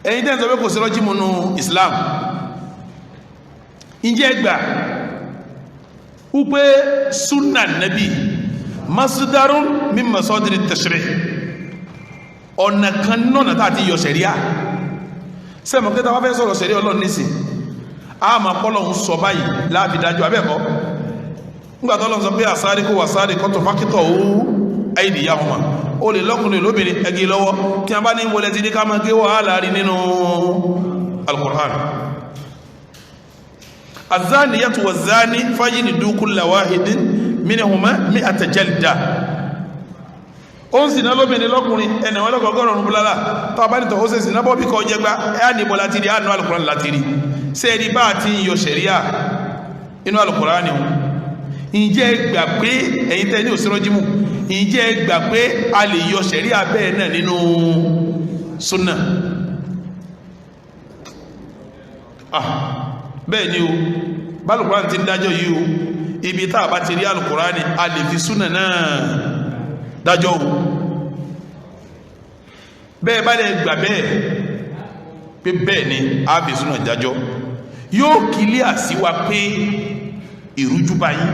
S1: ẹ̀yin tẹ́ ń sọ pé kò sí rọ́jímù nínú Islam ǹjẹ́ gbà wípé sunna nabi masdarun min masadir at-tashri' ọ̀nà kan náà tàbí yọ ṣẹ̀ríà sẹ́mọ̀ kẹta wá fẹ́ sọ̀rọ̀ ṣẹ̀ríà Ọlọ́run nísìn a máa kọ́lọ̀ ń sọ báyìí láàfi dájú abẹ́ẹ̀kọ́ nígbàtí Ọlọ́run sọ pé àsáríkò wà sárí kọ́tọ̀ fákítọ̀ ó àìdíyà wọn o lè lọ́kùnrin lóbìnrin ẹgbẹ́ lọ́wọ́ tí a bá ní wọlé ti ní ká máa gé wàhálà rí nínú Al-Qur'an az-zaniyatu waz-zani fajlidu kulla wahidin minhuma 100 jalda ó ń sìnà lóbìnrin lọ́kùnrin ẹnà wọn lọ́gọ́gọ́rùn ún búlára tó bá nìtọ̀ ó sì sìnà bọ́bí kọ jẹgbá ẹ́ níbo láti rí àánú Al-Qur'an láti rí sẹ́ẹ̀rí bá ti ń yọ ṣẹ̀ríà inú Al-Qur'an ni ǹjẹ́ gbà pé ẹ̀yin tẹ́ ní òsírọ́jímù ǹjẹ́ gbà pé a lè yọ ṣẹ̀ríà bẹ́ẹ̀ náà nínú súnà bẹ́ẹ̀ ni o bá Al-Qur'an ti ń dájọ́ yìí o ibi tá a bá ti rí Al-Qur'an ni a lè fi súnà náà dájọ́ o bẹ́ẹ̀ bá lè gbà bẹ́ẹ̀ pé bẹ́ẹ̀ ni a fi súnà dájọ́ yóò kílíà sí wa pé ìrújú báyìí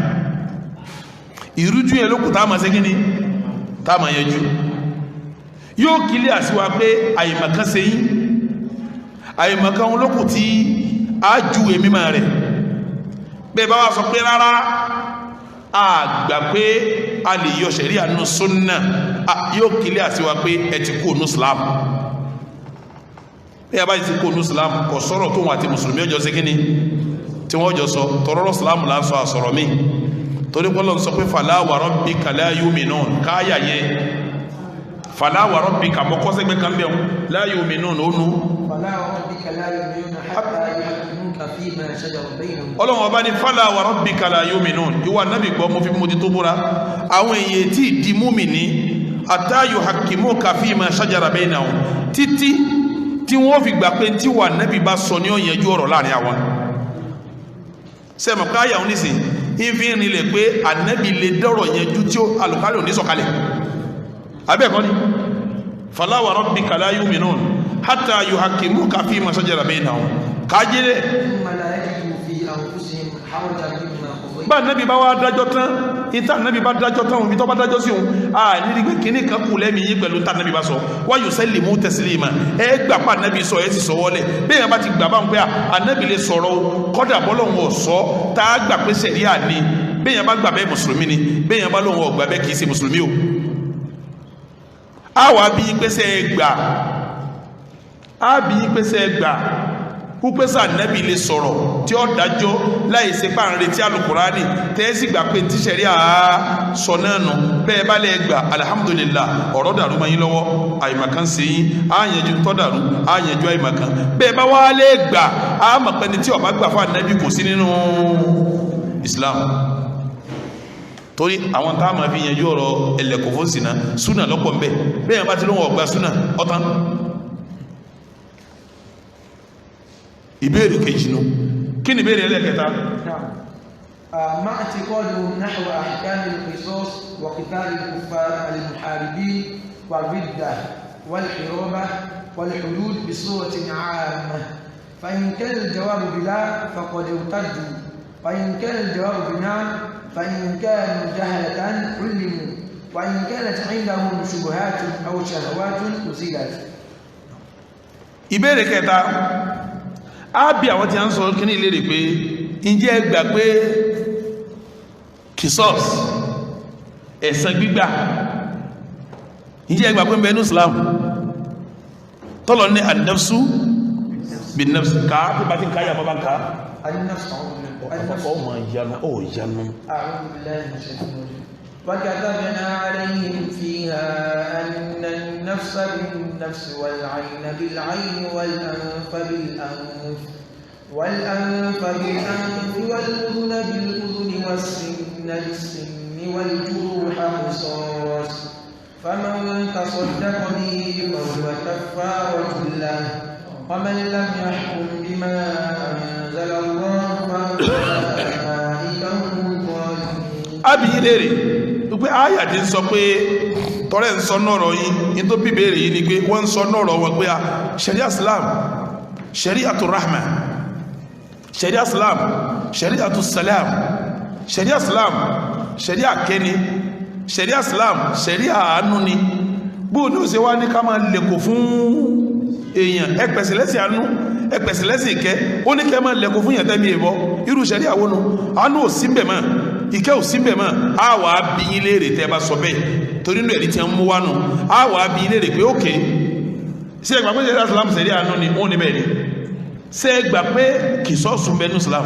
S1: ìrújú yẹn lókùn táàmà sí gíní táàmà yẹjú yóò kílíà sí wa pé àìmọ̀kan ṣe yí àìmọ̀kan olókùn tí a ju èmímọ̀ rẹ̀ bẹ́ẹ̀ bá wá sọ pé rárá a gbà pé a lè yọ ṣẹ̀ríà nínú súnnà yóò kílíà sí wa pé ẹ ti kú nínú Islam bẹ́ẹ̀ bá ti kú nínú Islam kò sọ̀rọ̀ tó wọn àti mùsùlùmí ọjọ́ sí gíní tí wọ́n jọ sọ tọrọrọ Islam la sọ àsọ̀rọ̀ mi torí pọ́lọ̀ sọ pé fala wa rabbika la yu'minun káyà yẹ fala wa rabbika mọ́kọ́ sẹ́gbẹ́ kan bẹ̀rún la yu'minun ónú ọlọ́wọ́n bá ní fala wa rabbika la yu'minun ìwà nábì gbọ́ mọ́ fi mọ́ ti tó búra àwọn èyí tí di mùmínì hatta yuhakkimuka fima shajara bainahum títí tí wọ́n fi gbà pé tí wà nábì bá sọ ní ọ̀yẹ́jú ọ̀rọ̀ láàrin àwọn sẹ́mọ̀ káyà ń nísìn ìfihàn ilẹ̀ pé ànábì lè dọ́rọ̀ yẹn jú tí ó alùkárí ò ní sọ̀kalẹ̀ abẹ́ẹ̀kọ́ ni fala wa rabbika la yu'minun hatta yuhakkimuka fima shajara bainahum kájẹ́lẹ̀ bá ànábì bá wá dájọ́ tán ìta ànábì bá dájọ́ tán òun tó bá dájọ́ sí òun nírí pé kìíní kan kù lẹ́mí yí pẹ̀lú tá ànábì bá sọ wa yusallimu taslima ẹ gbà pa ànábì sọ ẹ sì sọ wọlé bí èèyàn bá ti gbà bá ń pẹ́ ànábì lè sọ̀rọ̀ kọ́dà bọ́lọ́hun ọ̀sọ́ tá a gbà pé ṣẹ̀ríà ni bí èèyàn bá gbà bẹ́ẹ̀ mùsùlùmí ni bí èèyàn bá lóhun ọ̀gbà bẹ́ẹ̀ kìí ṣe mùsùlùmí o a wà bí pẹ́sẹ̀ gbà a bí pẹ́sẹ̀ gbà púpẹ́sà nẹ́bì lè sọ̀rọ̀ tí ó dájọ́ láìsí pa ń retí alùkùránì tẹ́ẹ̀sì gbà pé tí ṣẹ̀rí àá sọ náà nù bẹ́ẹ̀ bá lè gbà alhamdulillah ọ̀rọ̀ dàrú mọ́ yín lọ́wọ́ àìmọ̀kan sí yín àyànjú tọ́ dàrú àyànjú àìmọ̀kan bẹ́ẹ̀ bá wá lè gbà á mọ̀ pé ní tí ó bá gbà fún ànẹ́bì kò sí nínú Islam torí àwọn tá a máa fi yanjú ọ̀rọ̀ ẹlẹ́kọ̀ fún sínà súnà lọ́pọ̀ ń bẹ̀ bẹ́ẹ̀ bá ti lóhun ọ̀gbà súnà ọ̀tán ìbéèrè kejì nù kí ni ìbéèrè ẹlẹ́kẹta
S2: مع اعتقادهم نحو أحكام القصاص وقتال الكفار المحاربين والردة والحرابة والحدود بصورة عامة فإن كان الجواب بلا فقد ارتدوا وإن كان الجواب بنعم فإن كانوا جهلة علموا وإن كانت عندهم شبهات أو شهوات أزيلت.
S1: ìbéèrè kẹta ábí àwọn tí a ń sọ kí ní ilé rẹ̀ pé ǹjẹ́ gbà pé kìsọ́s ẹ̀san gbígbà ǹjẹ́ gbà pé mẹ́nu Islam tọ́lọ ní an-nafsu bin-nafs ká tí bá ti ń ká yà bọ́bá ń ká
S2: وكتبنا عليهم فيها أن النفس بالنفس والعين بالعين والأنف بالأنف والأذن بالأذن والسن بالسن والجروح قصاص فمن تصدق به فهو كفارة له ومن لم يحكم بما أنزل الله فأولئك هم الظالمون.
S1: Abi ilere pé àyà tí ń sọ pé tọ́rẹ́ ń sọ nọ́rọ̀ yìí ní tó bíbèrè yìí ni pé wọ́n ń sọ nọ́rọ̀ wọn pé sharia Islam shari'atu rahma sharia Islam shari'atu salam sharia Islam sharia kẹni sharia Islam sharia àánú ni bóò ní ó ṣe wá ní ká máa lẹ́kọ̀ọ́ fún èèyàn ẹgbẹ̀sẹ̀lẹ́sì àánú ẹgbẹ̀sẹ̀lẹ́sì ìkẹ́ ó ní kẹ́ máa lẹ́kọ̀ọ́ fún yẹn ìbọ́ irú sharia àwọn àánú ò sí bẹ̀ mọ́ ìkẹ́ ò sí bẹ̀ mọ́ a wà á bí yín léèrè tẹ́ bá sọ bẹ́ẹ̀ torí nínú ẹ̀rí tí wọ́n mú wá nù a wà á bí yín léèrè pé ókè ṣé ẹgbà pé sharia Islam sharia àánú ni wọ́n ní bẹ́ẹ̀ ni ṣé ẹgbà pé kìsọ́ọ̀sù bẹ́ẹ̀ ní Islam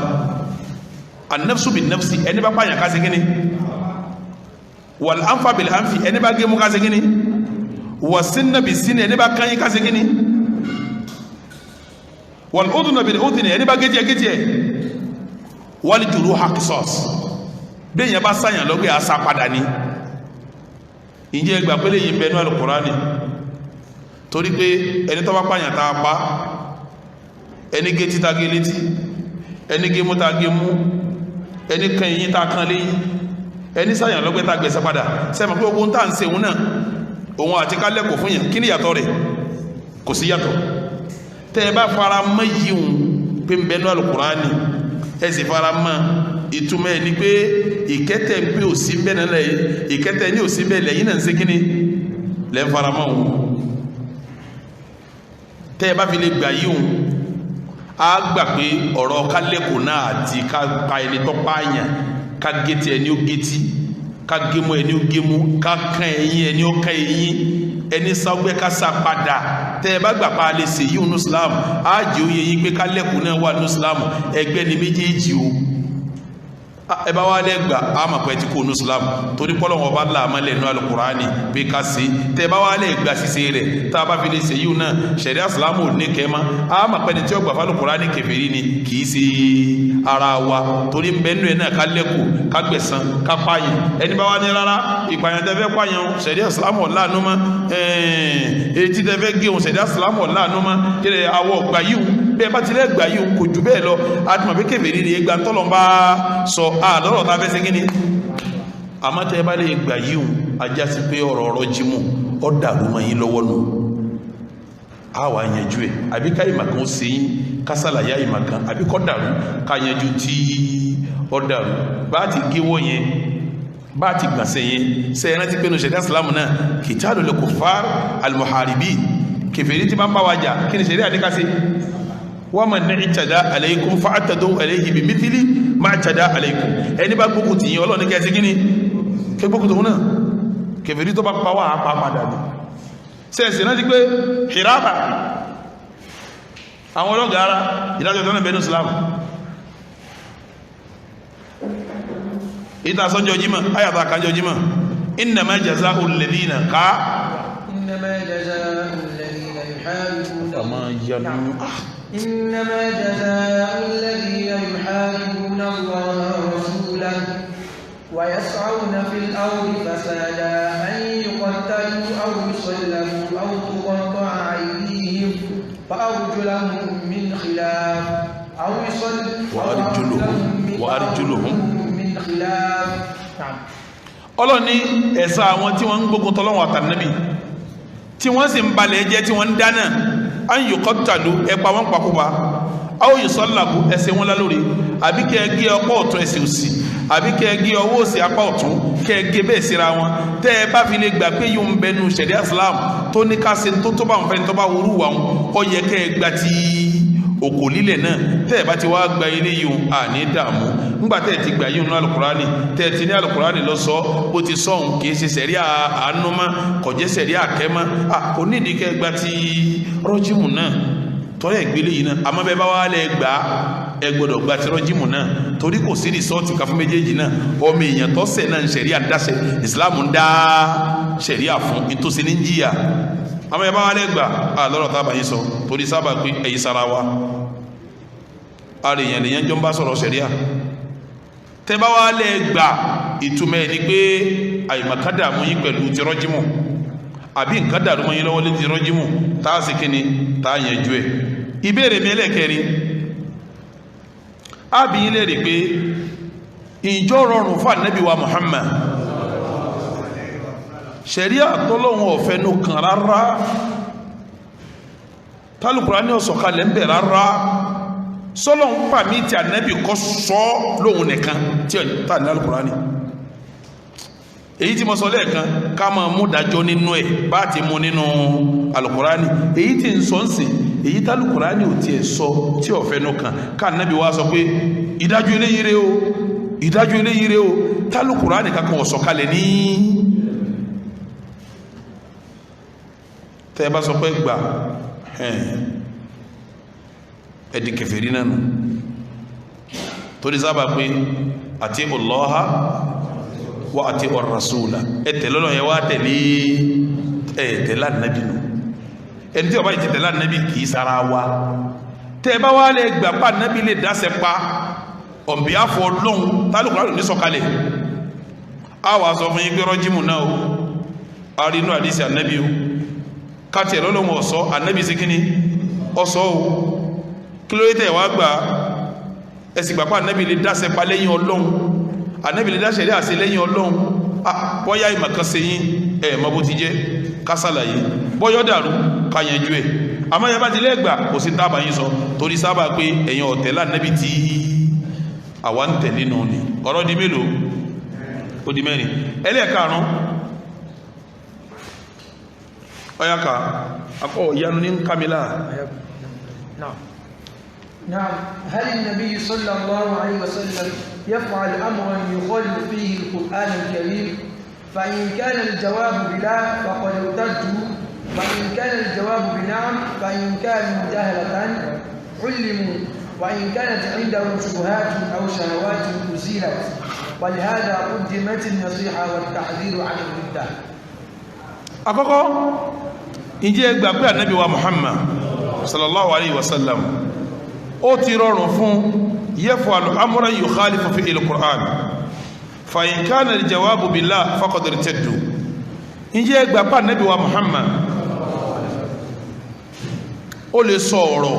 S1: an-nafsu bin-nafsi ẹni bá pààyàn ká ṣe kíni wal-anfa bil-anfi ẹni bá gémú ká ṣe kíni was-sinna bis-sinni ẹni bá kányín ká ṣe kíni wal-udhuna bil-udhuni ẹni bá gétíẹ̀ wal-juruha qisas bẹ́ẹ̀ yẹn bá sáyàn lọ́gbẹ́ àṣà padà ní ìjẹ́ ẹgbà pẹ́lẹ̀ yìí bẹnu Al-Qur'ani torí pé ẹni tó bá pààyàn tá a pa ẹni gé títà gé létí ẹni gé mú tá gé mú ẹni kan yìí tá kan léyìn ẹni sáyàn lọ́gbẹ́ tá gbẹ̀sẹ̀ padà sẹ́mọ̀ pé ogun tá ń ṣe òun náà òun àti ká lẹ́kọ̀ọ́ fún yẹn kí ni yàtọ̀ rẹ̀ kò sí yàtọ̀ tẹ́ ẹ bá fara mọ́ yìí òun pé ń bẹnu Al-Qur'ani ẹ sì fara mọ́ ìtumọ̀ ẹni pé ìkẹ́tẹ̀ pé ò sí bẹ́ẹ̀ náà lẹ́yìn ìkẹ́tẹ̀ ní ò sí bẹ́ẹ̀ lẹ́yìn náà ń ṣe kí ni lẹ́ ń fara mọ́ òun tẹ́ ẹ bá fi lè gbà yí òun á gbà pé ọ̀rọ̀ kálẹ́kùn náà àti ká pa ẹni tó pààyàn ká gétí ẹni ó gétí ká gémú ẹni ó gémú ká kán ẹyin ẹni ó kán ẹyin ẹni sáwẹ́ ká sá padà tẹ́ ẹ bá gbà pa lè ṣe yíò ní Islam á jẹ́ òye yí pé kálẹ́kùn náà wà ní Islam ẹgbẹ́ ni méjèèjì o ẹ bá wá lẹ́gbà á mà pẹ́ tí kò ní Islam torí pọ́lọ́wọ́ bá láàmọ́lẹ̀ ní Al-Qur'ani pé ká sí tẹ́ bá wá lẹ́gbà ṣíṣe rẹ̀ tá a bá fi lè ṣe yíò náà ṣẹ̀ríà Islam ò ní kẹ́mọ́ á mà pẹ́ tí ó gbà fún Al-Qur'ani kèfèrí ni kì í ṣe ara wa torí ń bẹ́nu ẹ̀ náà ká lẹ́kù ká gbẹ̀san ká pààyàn ẹni bá wá ní rárá ìpààyàn tẹ́ fẹ́ pààyàn ṣẹ̀ríà Islam ò láàánú mọ́ etí tẹ́ fẹ́ gé òun ṣẹ̀ríà Islam ò láàánú mọ́ kí ẹ awọ gbà yìí bẹ́ẹ̀ bá ti lẹ́ gbà yìí kò jù bẹ́ẹ̀ lọ àtùmọ̀ pé kèfèrí ni ẹgbà tọ́lọ̀ ń bá sọ àlọ́rọ̀ ta fẹ́ segin ni àmọ́ tẹ́ bá lè gbà yíò ajá sí pé ọ̀rọ̀ jímù ọ dàrú mọ́ yín lọ́wọ́ nù àwà yanjú ẹ̀ àbí ká ìmàkan ó se yín kásàlàyà ìmàkan àbí kọ́ dàrú ká yanjú tí ọ dàrú bá ti géwọ́ yẹn bá ti gbàsẹ̀ yẹn sẹ́yìn rántí pé ní ṣẹ̀dá ìsìlámù náà qitalul kuffar al-muharibin kèfèrí tí bá ń bá wa jà kí ni ṣẹ̀dá àdíkàsí wa man i'tada alaykum fa'tadu alayhi bimithli ma i'tada alaykum ẹni bá gbókù tí yín Ọlọ́run ní kẹsí gíní kí gbókù tó náà kèfèrí tó bá pàwà àpá padà ní sẹ́ẹ̀sì náà ti pé Hiraba àwọn ọlọ́gà ara ìdájọ́ tó náà bẹ̀rẹ̀ Islam ìta sọ́njọ́ jímọ̀ ayàtà kanjọ́ jímọ̀ innama jaza'ul ladhina
S2: innama jaza'ul ladhina yuharibuna
S3: إنما جزاء الذين يحاربون الله ورسوله ويسعون في الأرض فسادا أن يقتلوا أو يصلبوا أو تقطع أيديهم وأرجلهم من خلاف أو
S1: وأرجلهم
S2: من خلاف.
S1: Ọlọ́ni ẹ̀sà àwọn tí wọ́n ń gbógun tọ́lọ́wọ́ àtànàbí tí wọ́n sì ń balẹ̀ jẹ́ tí wọ́n ń dáná an yuqattalu ẹpa wọn pàkópa aw yusallabu ẹsẹ̀ wọn lálórí àbí kẹ́ gé ọpọ́ ọ̀tún ẹsẹ̀ òsì àbí kẹ́ gé ọwọ́ òsì apá ọ̀tún kẹ́ gé bẹ́ẹ̀ síra wọn tẹ́ ẹ bá fi lè gbà pé yóò ń bẹnu ṣẹ̀ríà Islam tó ní ká ṣe tó bá ń fẹ́ tó bá wúrú wà wọn ó yẹ kẹ́ ẹ gbà tí òkò lílẹ̀ náà tẹ́ ẹ bá ti wá gba ilé yìí à ní dààmú nígbà tẹ́ ẹ ti gbà yìí nínú Al-Qur'ani tẹ́ ẹ ti ní Al-Qur'ani lọ sọ ó ti sọ òun kì í ṣe ṣẹ̀ríà àánú mọ́ kò jẹ́ ṣẹ̀ríà àkẹ́ mọ́ kò nídìí kẹ́ gba ti rọ́jìmù náà tọ́lẹ̀ ìgbélé yìí náà àmọ́ bẹ́ẹ̀ bá wá lẹ́ gbà á ẹ gbọ́dọ̀ gba ti rọ́jímù náà torí kò sí rìsọ́ọ̀tì ká fún méjèèjì náà ọmọ èèyàn tó ṣẹ̀ náà ń ṣẹ̀ríà dáṣẹ ìsìláàmù ń dá ṣẹ̀ríà fún ìtòsí ní jìyà àmọ́ ẹ bá wà lẹ́gbà lọ́rọ̀ tábà yín sọ torí sábà pé ẹ̀yí sára wa àríyàn lèyàn jọ ń bá sọ̀rọ̀ ṣẹ̀ríà tẹ́ bá wà lẹ́gbà ìtumọ̀ ẹ̀ ni pé àìmọ̀kádà mú yín pẹ̀lú ti rọ́jímù àbí nǹkan dàrú mọ́ yín lọ́wọ́ lé ti rọ́jímù tá a sì kíni tá a yẹn ju ẹ̀ ìbéèrè mi ẹlẹ́kẹrin ábí yín lẹ́rìí pé ìjọ rọrùn fún ànábì wa Muhammad ṣẹ̀ríà tọ́lọ́hun ọ̀fẹ́ nù kan rárá tálùkùrá ní ọ̀sọ̀kalẹ̀ ń bẹ̀ rárá sọ́lọ́hun pàmì tí ànábì kọ́ sọ lóhun nìkan tí ọ̀tá ní alùkùrá ní èyí tí mo sọ lẹ́ẹ̀kan ká máa mú dájọ́ nínú ẹ̀ bá ti mú nínú alùkùrá ní èyí tí ń sọ ń sìn èyí tálùkùrá ní ò tiẹ̀ sọ tí ọ̀fẹ́ nù kan ká ànábì wá sọ pé ìdájọ́ eléyìí rẹ o ìdájọ́ eléyìí rẹ o tálùkùrá ní kankan ọ̀sọ̀kalẹ̀ ní tẹ́ bá sọ pé gbà ẹ̀dì kèfèrí náà torí sábà pé àti Allaha wa àti ar-rasula ẹ̀tẹ̀lọ́lọ́ yẹ wá tẹ̀lé ẹ̀tẹ̀lá nàbí nù ẹni tí ọba yìí ti tẹ̀lá nàbí kìí sára wa tẹ́ bá wá lẹ gbà pa nàbí lè dáṣẹ pa ọ̀nbíàfọ̀ lọ́hùn tálùkùrá lò ní sọ̀kalẹ̀ a wà sọ fún yín pé rọ́jímù náà o a rí inú àdísì ànábì o káàtì ẹ̀ lọ́lọ́wọ́ ọ̀sọ́ ànábì sí kíní ọ̀sọ́ o kí ló tẹ̀ wá gbà ẹ̀sì gbàpá ànábì lè dáṣẹ pa lẹ́yìn ọlọ́run ànábì lè dáṣẹ rí àṣẹ lẹ́yìn ọlọ́run bọ́yá ìmọ̀kan se yín ẹ̀ mọ́ bó ti jẹ́ kásàlàyé bọ́yọ́ dàrú káyẹnjú ẹ̀ àmọ́ yẹn bá ti lẹ́gbà kò sí tábà yín sọ torí sábà pé ẹ̀yin ọ̀tẹ̀lá ànábì tí àwa ń tẹ̀lé nù ni ọ̀rọ̀ di mélòó ó di mẹ́rin ẹlẹ́ẹ̀karùn ọyáka akọ ìyanu ní kamila
S2: نعم هل النبي صلى الله عليه وسلم يفعل أمرا يخالف فيه القرآن الكريم فإن كان الجواب بلا فقد ارتدوا وإن كان الجواب بنعم فإن كانوا جهلة علموا وإن كانت عندهم شبهات أو شهوات أزيلت ولهذا قدمت النصيحة والتحذير عن الردة
S1: àkọ́kọ́ ìjẹ́ ẹgbà pé ànábì wa Muhammad sallallahu alayhi wa sallam ó ti rọrùn fún yaf'alu amran yukhalifu fi al-Qur'an fa in kana al-jawabu billah faqad irtaddu ìjẹ́ ẹgbà pé ànábì wa Muhammad ó lè sọ ọ̀rọ̀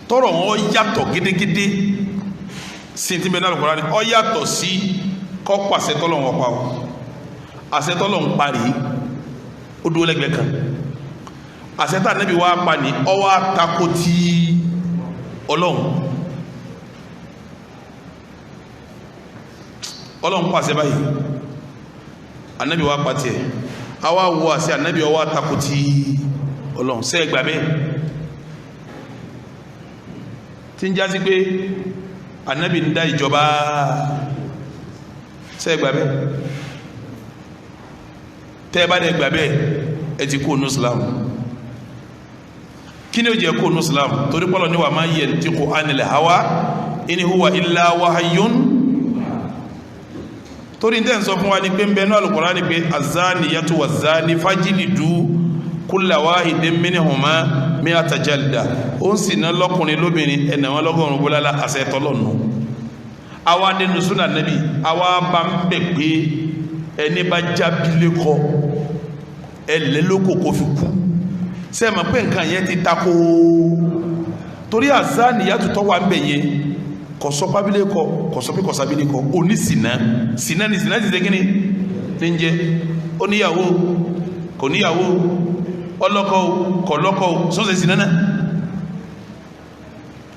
S1: tọ́rọ̀ wọn yàtọ̀ gidigidi sí ti bẹ́ẹ̀ náà Al-Qur'an ó yàtọ̀ sí kọ́ pàṣẹ tọ́lọ̀ wọn pa ọ́ àṣẹtọ́lọ̀ ń parí ó dúró lẹ́gbẹ̀ẹ́ kan àṣẹtà Ànábì wá pa ní ọwọ́ àtakò tí ọlọ́run pàṣẹ báyìí Ànábì wá pa tiẹ̀ àwa wo àṣẹ Ànábì ọwọ́ àtakò tí ọlọ́run sẹ́ ẹgbà bẹ́ẹ̀ tí ń jásí pé Ànábì ń dá ìjọba sẹ́ ẹgbà bẹ́ẹ̀ tẹ́ẹ̀bá dẹ̀ gbà bẹ́ẹ̀ ẹ ti kó nù Islam kí ni ó jẹ́ kó nù Islam torí pọ́lọ̀ ní wà máa yantiqu anil hawa in huwa illa wahyun torí ní tẹ́ ń sọ fún wa ní pé ń bẹ ní Al-Qur'an ní pé az-zaniyatu waz-zani fajlidu kulla wahidin minhuma mi'ata jalda ó ń sì ná lọ́kùnrin lóbìnrin ẹ̀nà wọn lọ́gọ́rùn bólálá àṣẹ tọ́lọ́nù àwa nínú súnà Nábì àwa bá ń bẹ̀ pé ẹni bá jábílé kọ ẹlẹ́ lókò kó fi kú sẹ́mọ̀ pé nǹkan yẹn ti tako torí àzáníyà tó tọ́wà ń bẹ̀ yẹn kò sọ pábílé kọ kò sọ pé kò sábílé kọ oní sínà sínà ní sínà ti ṣe kíni ní ń jẹ oníyàwó kò níyàwó ọlọ́kọ kò lọ́kọ sọ́sẹ̀ sínà náà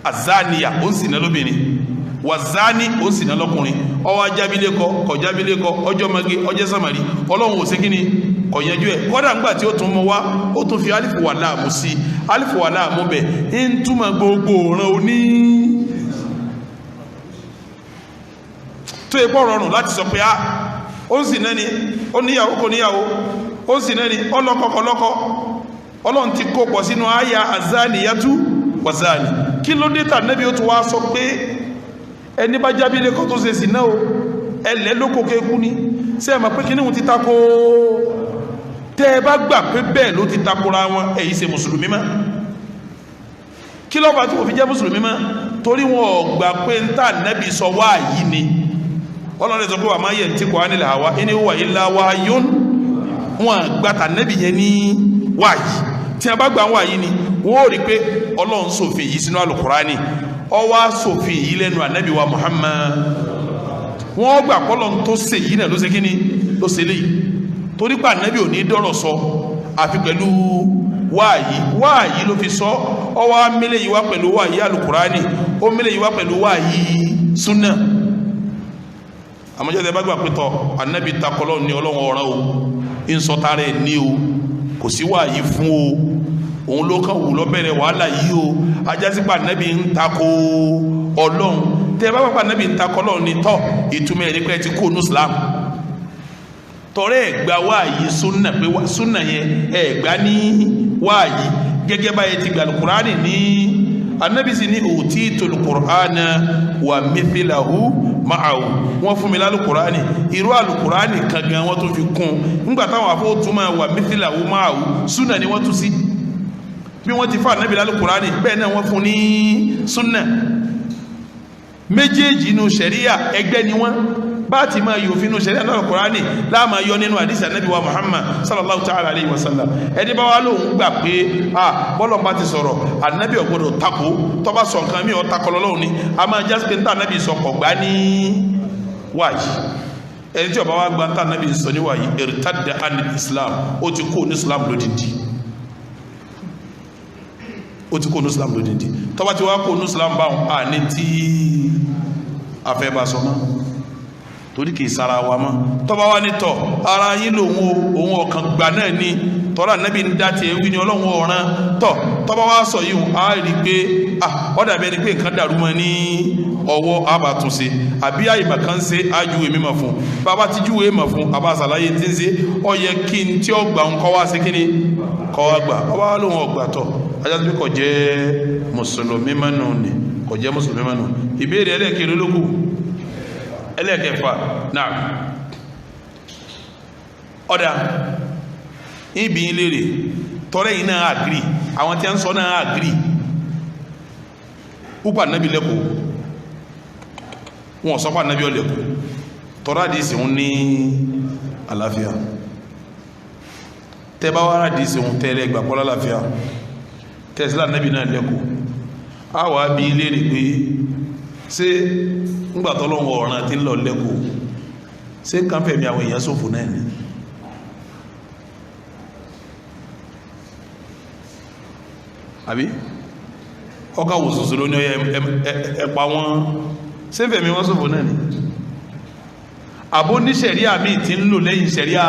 S1: àzáníyà ó ń sínà lóbìnrin wàzáni ó sì náà lọ́kùnrin ọwọ́ ajábílé kọ kọjábílé kọ ọjọ́ magi ọjọ́ samari ọlọ́run ò sí kíni kọ̀yẹ́jú ẹ̀ kọ́dà ńgbà tí ó tún mọ́ wá ó tún fi alifu wà láàmú sí alifu wà láàmú bẹ̀ ń túmọ̀ gbogbo ọ̀ràn oní tó ipò rọrùn láti sọ pé ó sì náà ni ó níyàwó kò níyàwó ó sì náà ni ọlọ́kọ kò lọ́kọ ọlọ́run ti kó pọ̀ sínú àyà azaniyatu wazani kí ló dé tà nẹ́bí ó tún wá sọ pé ẹni bá jábílẹ̀ kọ́ tó ṣe sí náà ẹlẹ́ lókò kéèkú ní sí ẹ̀mà pé kí ní wọ́n ti tako tẹ́ ẹ bá gbà pé bẹ́ẹ̀ ló ti takora wọn èyí ṣe mùsùlùmí mọ́ kí ló bá tí wọ́n fi jẹ́ mùsùlùmí mọ́ torí wọn ò gbà pé ń tà nẹ́bí sọ wáyí ni ọlọ́run sọ pé wà máa yẹ tí kò á nílẹ̀ àwa ẹni wà ilá wáyún wọn gbà tà nẹ́bí yẹn ní wáyí tí a bá gbà wáyí ni wọ́n ò rí pé ọlọ́run sòfin yìí sínú alukurani ọwá sòfin yìí lẹ́nu ànábì wa Muhammad wọ́n gbà pọ́lọ́n tó ṣe yìí náà ló ṣe kíní ló ṣe léyìí torí pé ànábì ò ní dọ́rọ̀ sọ àfi pẹ̀lú wáàyí ló fi sọ ọwá mílẹ̀ yìí wá pẹ̀lú wáàyí alukurani ó mílẹ̀ yìí wá pẹ̀lú wáàyí súnà àmọ́jọ́ tẹ bá gbà pé tọ́ ànábì takọ́lọ́ ní ọlọ́run ọ̀ràn o ń sọ tààrà ẹ̀ ní o kò sí wáàyí fún o òun ló kàn wù lọ́bẹ̀rẹ̀ wàhálà yìí o ajásípa nẹ́bí ń takò ọlọ́run tẹ́ bá pàpà nẹ́bí ń takò ọlọ́run ní tọ́ ìtumọ̀ ẹ̀rí pé ti kó ní Islam tọ́rẹ́ ẹ̀gbá wáàyí súnà pé súnà yẹn ẹ̀gbá ní wáàyí gẹ́gẹ́ báyìí ti gbà Al-Qur'ani ní anábì sì ní utitul Qur'ana wa mithlahu ma'ahu wọ́n fún mi lálùkùránì irú àlùkùránì kan gan wọ́n tó fi kún nígbà táwọn afọ́túnmọ̀ wa mithlahu ma'ahu súnà ni wọ́n tún sí bí wọ́n ti fà nábì lálùkùránì bẹ́ẹ̀ náà wọ́n fún ní súnà méjèèjì inú ṣẹ̀ríà ẹgbẹ́ ni wọ́n bá ti máa yóò fi inú ṣẹ̀ríà lálùkùránì láàmà yọ nínú àdísì ànábì wa Muhammad sallallahu ta'ala alayhi wa sallam ẹni bá wá lóhun gbà pé bọ́lọ̀ bá ti sọ̀rọ̀ ànábì ò gbọ́dọ̀ tako tó bá sọ nǹkan mi ò takọ lọ́lọ́run ni a máa jásí pé ní ànábì sọ pọ̀ gbá ní wáyé ẹni tí ó bá wá gbá ní ànábì sọ ní wáyé irtadda an Islam ó ti kó ní Islam lódìdí ó ti kó ní Islam lódìdí tó bá ti wá kó ní Islam báwọn à ní tí afẹ́ bá sọ mọ́ torí kìí sára wa mọ́ tó bá wá ní tọ̀ ara yín lòun ọ̀kan gbà náà ní tọ́lá nẹ́bí ń dá tiẹ̀ wí ní ọlọ́run ọ̀ràn tọ̀ tó bá wá sọ yìí á rí pé ọ̀dà bẹ́ẹ̀ ni pé nǹkan dàrú mọ́ ní ọwọ́ àbàtúnṣe àbí àyìnbá kan ṣe ájúwe mímọ̀ fún bàbá ti júwe mọ̀ fún àbá àṣàlàyé tí ń ṣe ọ yẹ kí n tí ó gbà ń kọ́ wá sí kíni kọ́ wá gbà ọba wá lóun ọgbà tọ̀ ajá tó kọ̀ jẹ́ mùsùlùmí mọ́nù ni kọ̀ jẹ́ mùsùlùmí mọ́nù ìbéèrè ẹlẹ́ẹ̀kẹ́ lókù ẹlẹ́ẹ̀kẹfà náà ọ̀dà ibi ilére tọ́rẹ́ yìí náà àgírí àwọn tí a ń sọ náà àgírí púpà nábi lẹ́kọ̀ọ́ wọn sọpá nábi ọlẹ́kọ̀ọ́ tọ́rọ àdísì ń ní àlàáfíà tẹ́bá wá àdísì ń tẹ́lẹ̀ gbàpọ́lá àlàáfíà tẹ́sílà nábi náà lẹ́kọ̀ọ́ a wà bí ilére pé ṣé ńgbàtọ́lọ́wọ́ ọ̀ràn tí ń lọ lẹ́kọ̀ọ́ ṣé ń kàn fẹ̀mí àwọn èèyàn ṣòfò náà ni àbí ọkà wòsùsù ló ní ọyẹ ẹ̀pà wọn ṣé ń fẹ̀mí wọn ṣòfò náà ni àbó ní ṣẹ̀ríà míì tí ń lò lẹ́yìn ṣẹ̀ríà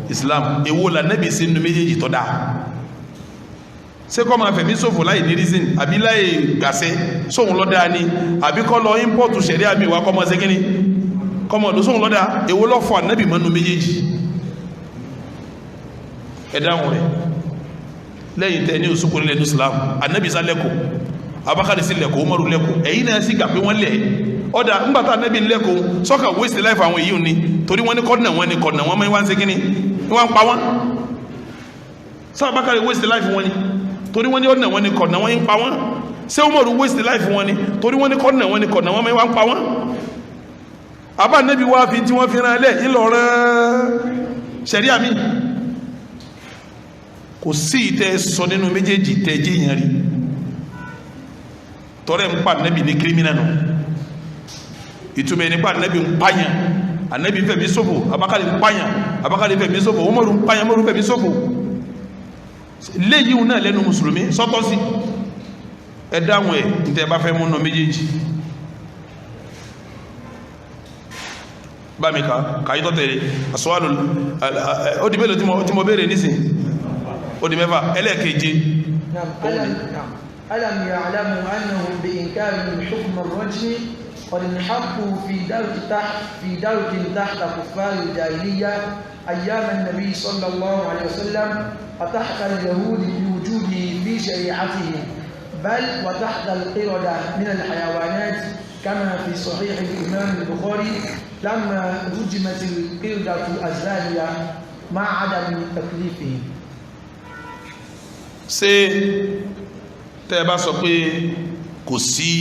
S1: Islam èwo là nẹ́bì sí inú méjèèjì tọ́ dáa ṣé kọ́ máa fẹ̀mí ṣòfò láì ní reason àbí láì gbàṣẹ sóhun lọ́dá ni àbí kọ́ lọ ímpọ́tù ṣẹ̀rí àmì ìwà kọ́mọ sí kíní kọ́mọ ọdún sóhun lọ́dá èwo lọ́fọ́ ànábì mọ́nu méjèèjì ẹ̀dáhùn rẹ̀ lẹ́yìn tẹ́ ní òsùkú nílẹ̀ ní Islam ànábì sá lẹ́kọ̀ọ́ Abubakar sí lẹ́kọ̀ọ́ Umaru lẹ́kọ̀ọ́ ẹ̀yìn náà sì gbà pé wọ́n lẹ̀ ọ̀dà ńgbàtà ànábì lẹ́kọ̀ọ́ sọ́kà waste life àwọn èyí ni torí wọ́n ní kọ́dùnà wọn ni kọ́dùnà wọn máa ń ṣe kíní wọ́n ń pa wọ́n sọ́ Abubakar waste life wọn ni torí wọ́n ní ọ̀nà wọn ni kọ̀nà wọn ń pa wọ́n ṣé Umaru waste life wọn ni torí wọ́n ní kọ̀nà wọn ni kọ̀nà wọn ń pa wọ́n àbá nẹ́bí wá fi tí wọ́n fi rán ẹlẹ́ ìlọ̀rẹ́ ṣẹ̀ríà mi kò sí ìtẹ́ sọ nínú méjèèjì tẹ́ jẹ́ ìyàn rí tọ́rẹ́ ń pa nẹ́bí ní kírímínà nù ìtumẹ̀ nípa nẹ́bí ń pààyàn ànẹ́bí fẹ̀mí ṣòfò Abubakar ń pààyàn Abubakar fẹ̀mí ṣòfò Umaru ń pààyàn Umaru fẹ̀mí ṣòfò léyìí náà lẹ́nu mùsùlùmí sọ́tọ́ sí ẹ̀dáhùn ẹ̀ ní bá fẹ́ múnà méjèèjì bá mi kàáyí tọ́ tẹ̀lé àṣọ́wàlù ó di mélòó tí mo béèrè nísìn ó di mẹ́fà ẹlẹ́ẹ̀keje
S2: ألم يعلموا أنهم بإنكارهم حكم الرجم قد انحطوا في درك تحت كفار الجاهلية أيام النبي صلى الله عليه وسلم وتحت اليهود بوجوده في شريعتهم بل وتحت القردة من الحيوانات كما في صحيح الإمام البخاري لما رجمت القردة الزانية مع عدم تكليفه.
S1: ṣé tẹ́ bá sọ pé kò sí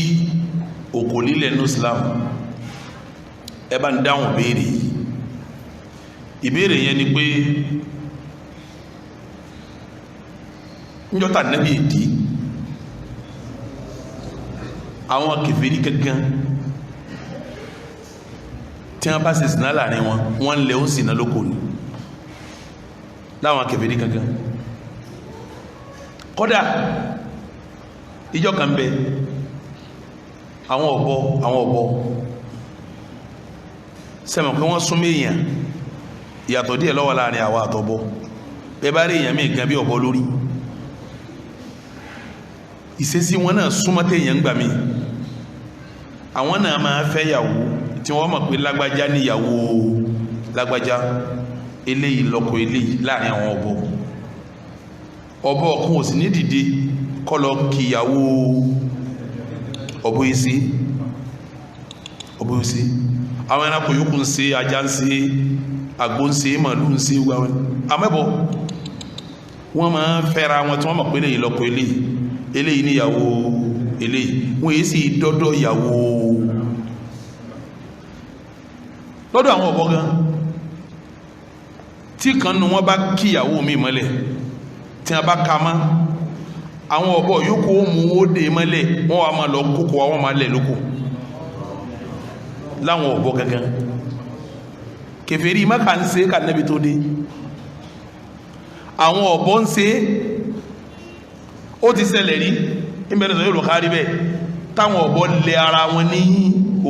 S1: òkò lílẹ̀ ní Islam ẹ bá ń dáhùn ìbéèrè yẹn ni pé níjọ́ta nẹ́bí ìdí àwọn kèfèrí gangan tí wọ́n bá ṣe sìnà láàrin wọn wọ́n lè ó sìnà lókò ní láwọn kèfèrí gangan kódà ìjọ kan bẹ àwọn ọ̀bọ sẹ́mọ̀ pé wọ́n súnmọ́ èèyàn ìyàtọ̀ díẹ̀ lọ́wọ́ láàrin àwọn àtọ̀bọ bẹ bá rí èèyàn mí gan bí ọ̀bọ lórí ìṣesí wọn náà súnmọ́ téèyàn gbà mí àwọn náà máa fẹ́ yàwó tí wọ́n mọ̀ pé lágbájá níyàwó lágbájá eléyìí lọ́kọ eléyìí láàrin àwọn ọ̀bọ ọ̀kan ò sì ní dìde kọlọ kìyàwó ọ̀bọ ìsí àwọn ẹranko yòókù ń ṣe ajá ń ṣe àgbò ń ṣe màálù ń ṣe wáwẹ́ amẹ́bọ̀ wọ́n máa fẹ́ra wọn tí wọ́n mọ̀ pé eléyìí lọ́kọ eléyìí níyàwó eléyìí wọ́n èyí sì dọ́dọ̀ ìyàwó lọ́dọ̀ àwọn ọ̀bọ gan tí kan nu wọ́n bá kíyàwó mi mọ́lẹ̀ tí a bá ka mọ́ àwọn ọ̀bọ yòókù ó mú ó dé mọ́lẹ̀ wọ́n wá máa lọ kókò àwọn máa lẹ̀ lóko láwọn ọ̀bọ gangan kèfèrí Mákà ń ṣe ká Nábì tó dé àwọn ọ̀bọ ń ṣe ó ti ṣẹlẹ̀ rí ìbẹ̀rẹ̀ sọ yóò lọ kárí bẹ́ẹ̀ táwọn ọ̀bọ lẹ ara wọn ní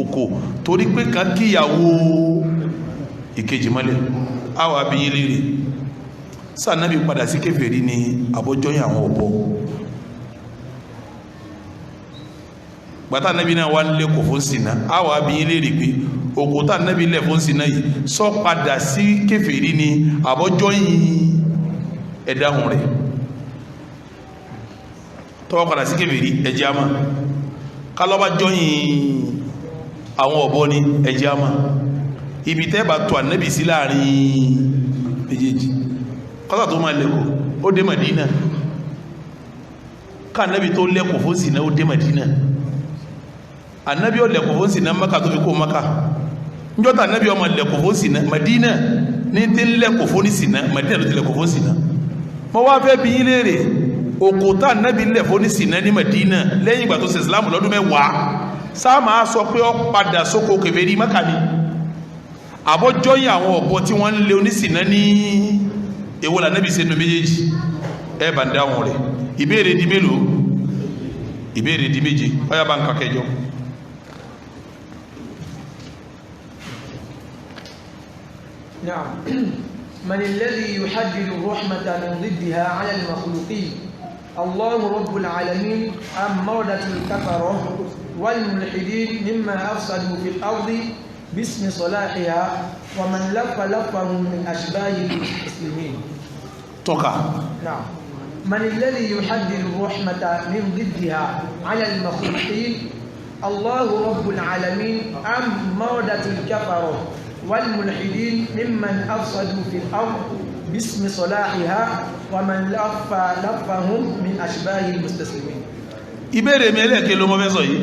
S1: òkò torí pé kan kíyàwó ìkejì mọ́lẹ̀ àwọn abiyín léèrè sáà Nábì padà sí kèfèrí ní àbójọ́yìn àwọn ọ̀bọ gbàtà Nábì náà wà nílé kò fún sínà àwọn abiyín léèrè pé òkúta Nábì lẹ̀ fún sínà yìí sọ padà sí kèfèrí ní àbójọ́yìn ẹ̀dáhùn rẹ̀ tọ́wọ́ padà sí kèfèrí ẹjẹ́ àmà kálọ́bá jọ́yìn àwọn ọ̀bọ ní ẹjẹ́ àmà ibi tẹ́bà tó Ànábì sí láàrin méjèèjì kọ́sà tó máa lẹ́kọ̀ọ́ ó dé Mẹdínà ká Ànábì tó lẹ́kọ̀ọ́ fún sínà ó dé Mẹdínà Ànábì ó lẹ́kọ̀ọ́ fún sínà Mákà tó fi kó Mákà níjọ́ta Ànábì ó máa lẹ́kọ̀ọ́ fún sínà Mẹdínà ní tí ń lẹ́kọ̀ọ́ fún sínà Mẹdínà ló ti lẹ́kọ̀ọ́ fún sínà mo wá fẹ́ bi yín léèrè òkúta Ànábì lẹ̀ fún sínà ní Mẹdínà lẹ́yìn ìgbà tó ṣe Ìsìlámù lọ́dún mẹ́wàá sáà máa sọ pé ó padà sóko kèfèrí Mákà ni àbọ́jọ́yìn àwọn ọ̀bọ tí wọ́n ń lé onísìnà ní èwo la Nábì sínú méjèèjì ẹ bá ń dáhùn rẹ̀ ìbéèrè di mélòó ìbéèrè di méje ọyá bá ń ka kẹjọ.
S2: نعم من الذي يحدد الرحمة من ضدها على المخلوقين الله رب العالمين أم مردة الكفرة والملحدين مما أفسدوا في الأرض باسم صلاحها ومن لفهم من أشباه المسلمين
S1: توقع
S2: نعم من الذي يحدد الرحمة من ضدها على المخلوقين الله رب العالمين أم مردة الكفرة والملحدين ممن أفسدوا في الأرض باسم صلاحها ومن لفهم من أشباه المستسلمين.
S1: ìbéèrè mi ẹlẹ́ẹ̀kẹ́ ló mọ́ fẹ́ sọ yìí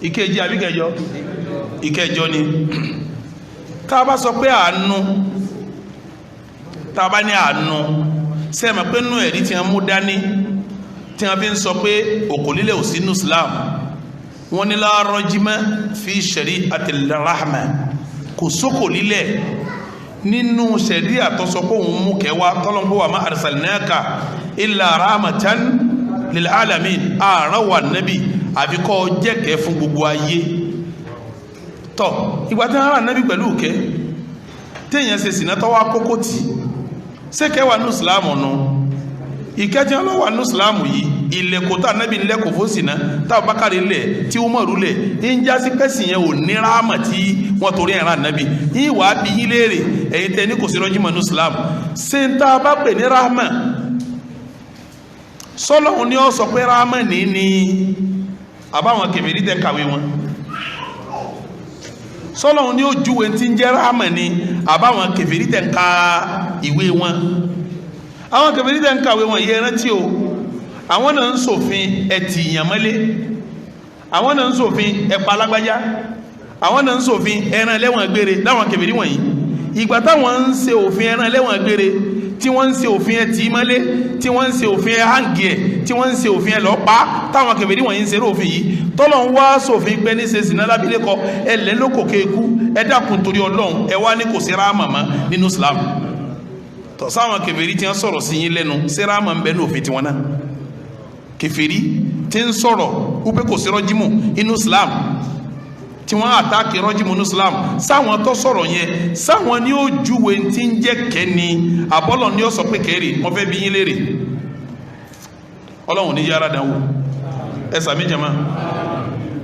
S1: ìkejì àbí kẹjọ ìkẹjọ ni tá bá sọ pé àánú tá bá ní àánú sẹ́mọ̀ pé nú ẹ̀rí tí wọ́n mú dání tí wọ́n fi ń sọ pé òkò lílẹ̀ ò sínú Islam wọ́n ní la rajma fi shari'atil rahma kò sókò lílẹ̀ nínú ṣẹ̀rí àtọ́sọ pé òun mú kẹwàá tọ́lọ́mbó wa ma arsalnaka illa rahmatan lil alamin ààrán wà nábì àfikọ́ jẹ́kẹ́ fún gbogbo ayé tọ́ ìgbà tí wọ́n rà nábì pẹ̀lú òkẹ́ téèyàn ṣe sìnà tọ́wọ́ akókó tì sékẹ́ wà ní ìsìláàmù nù ìkẹ́jẹ́ ọlọ́wà ní ìsìláàmù yìí ilẹ̀kùn tá nábì lẹ́kùn fún sìnà táwọn bákàrí lẹ̀ tí wọ́n mọ̀rú lẹ̀ ń já sí pẹ́sì yẹn ò ní ráàmà tí wọ́n torí ẹ̀ràn nábì yìí wàá bí yín léèrè ẹ̀yin tẹ́ ní kò sí rọ́jímọ̀ ní ìsìláàmù ṣé ń tá a bá pè ní ráàmà sọ́lọ́hun ni ó sọ pé rámánì ni àbáwọn kèfèrí tẹ́ kàwé wọn sọ́lọ́hun ni ó júwe tí ń jẹ́ rámánì àbáwọn kèfèrí tẹ́ ka ìwé wọn àwọn kèfèrí tẹ́ kàwé wọn yẹ rántí o àwọn náà ń ṣòfin ẹ̀tì ìyàmọ́lé àwọn náà ń ṣòfin ẹ̀pà alágbájá àwọn náà ń ṣòfin ẹran lẹ́wọ̀n gbére láwọn kèfèrí wọ̀nyí ìgbà táwọn ń ṣe òfin ẹran lẹ́wọ̀n gbére tí wọ́n ń ṣe òfin ẹ̀tì ìmọ́lé tí wọ́n ń ṣe òfin hangi ẹ̀ tí wọ́n ń ṣe òfin ẹ̀lọ́pá táwọn kèfèrí wọ̀nyí ń ṣe òfin yìí tọ́lọ̀ ń wá ṣòfin pé ní ṣe sìnà lábílẹ̀kọ ẹlẹ́ lókò kéku ẹ dákun torí Ọlọ́run ẹ wá ní kò sí ráàmà mọ́ nínú Islam tọ́ sáwọn kèfèrí tí wọ́n sọ̀rọ̀ sí yín lẹ́nu sí ráàmà ń bẹ ní òfin tiwọn náà kèfèrí tí ń sọ̀rọ̀ wípé kò sí rọ́jímù inú Islam tí wọ́n àtàkì rọ́jímù inú Islam sáwọn tó sọ̀rọ̀ yẹn sáwọn ni ó júwe tí ń jẹ́ kẹ́ni àbọ́lọ̀ ni ó sọ pé kẹ́rì wọ́n fẹ́ bí yín léèrè Ọlọ́run ní yára dánwò ẹsà méjì ma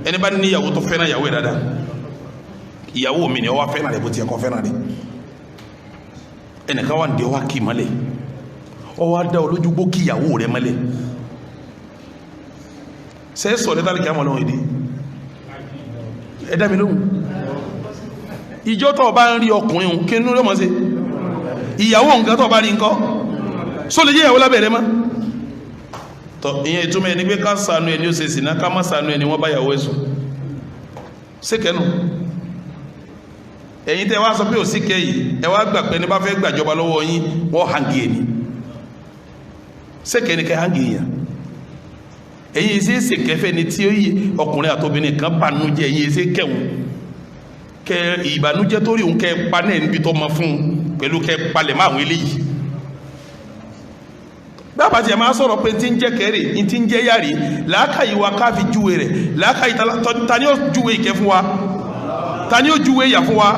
S1: ẹni bá ní ìyàwó tó fẹ́ràn ìyàwó ẹ̀ dáadáa ìyàwó mi ni ó wá fẹ́ràn rẹ̀ bó ti ẹ̀kọ́ fẹ́ràn rẹ̀ ẹnìkan wà ní ọwá kì í mọ́lẹ̀ ó wá dá olójú gbó kí ìyàwó rẹ̀ mọ́lẹ̀ sẹ́sọ̀ lẹ́tàlì kí á mọ̀ lọ́wọ́ ìdí ẹ̀dá mi lóhun ìjọ tó bá ń rí ọkùnrin hùn kí nínú lọ́mọ́ sí ìyàwó nǹkan tó bá rí nǹkan só lè jẹ́ ìyàwó lábẹ̀rẹ̀ mọ́ tọ́ ìyẹn ìtumọ̀ ẹni pé ká ṣàánú ẹni ó ṣe sìná ká má ṣàánú ẹni wọ́n bá yàwó ẹ̀sùn síkẹ́nu ẹ̀yin tẹ́ wá sọ pé ò síkẹ́ yìí ẹ wá gbà pé ní bá fẹ́ gbàjọba lọ́wọ́ yín wọ́n hangi ẹni síkẹ́ ni kẹ́ hangi èèyàn ẹ̀yin ṣe é ṣe kẹfẹ́ ni tí ọkùnrin àtobìnrin kan banújẹ́ ẹ̀yin ṣe kẹwọn kẹ ìbànújẹ́ tó rí òun kẹ pa náà níbi tó mọ fún un pẹ̀lú kẹ palẹ̀ máa àwọn eléyìí bàbá tí a máa sọ̀rọ̀ pé tí ń jẹ́ kẹrì tí ń jẹ́ yàrí làákàyè wa ká fi júwe rẹ̀ làákàyè ta ni ó júwe ìkẹ́ fún wa ta ni ó júwe ìyà fún wa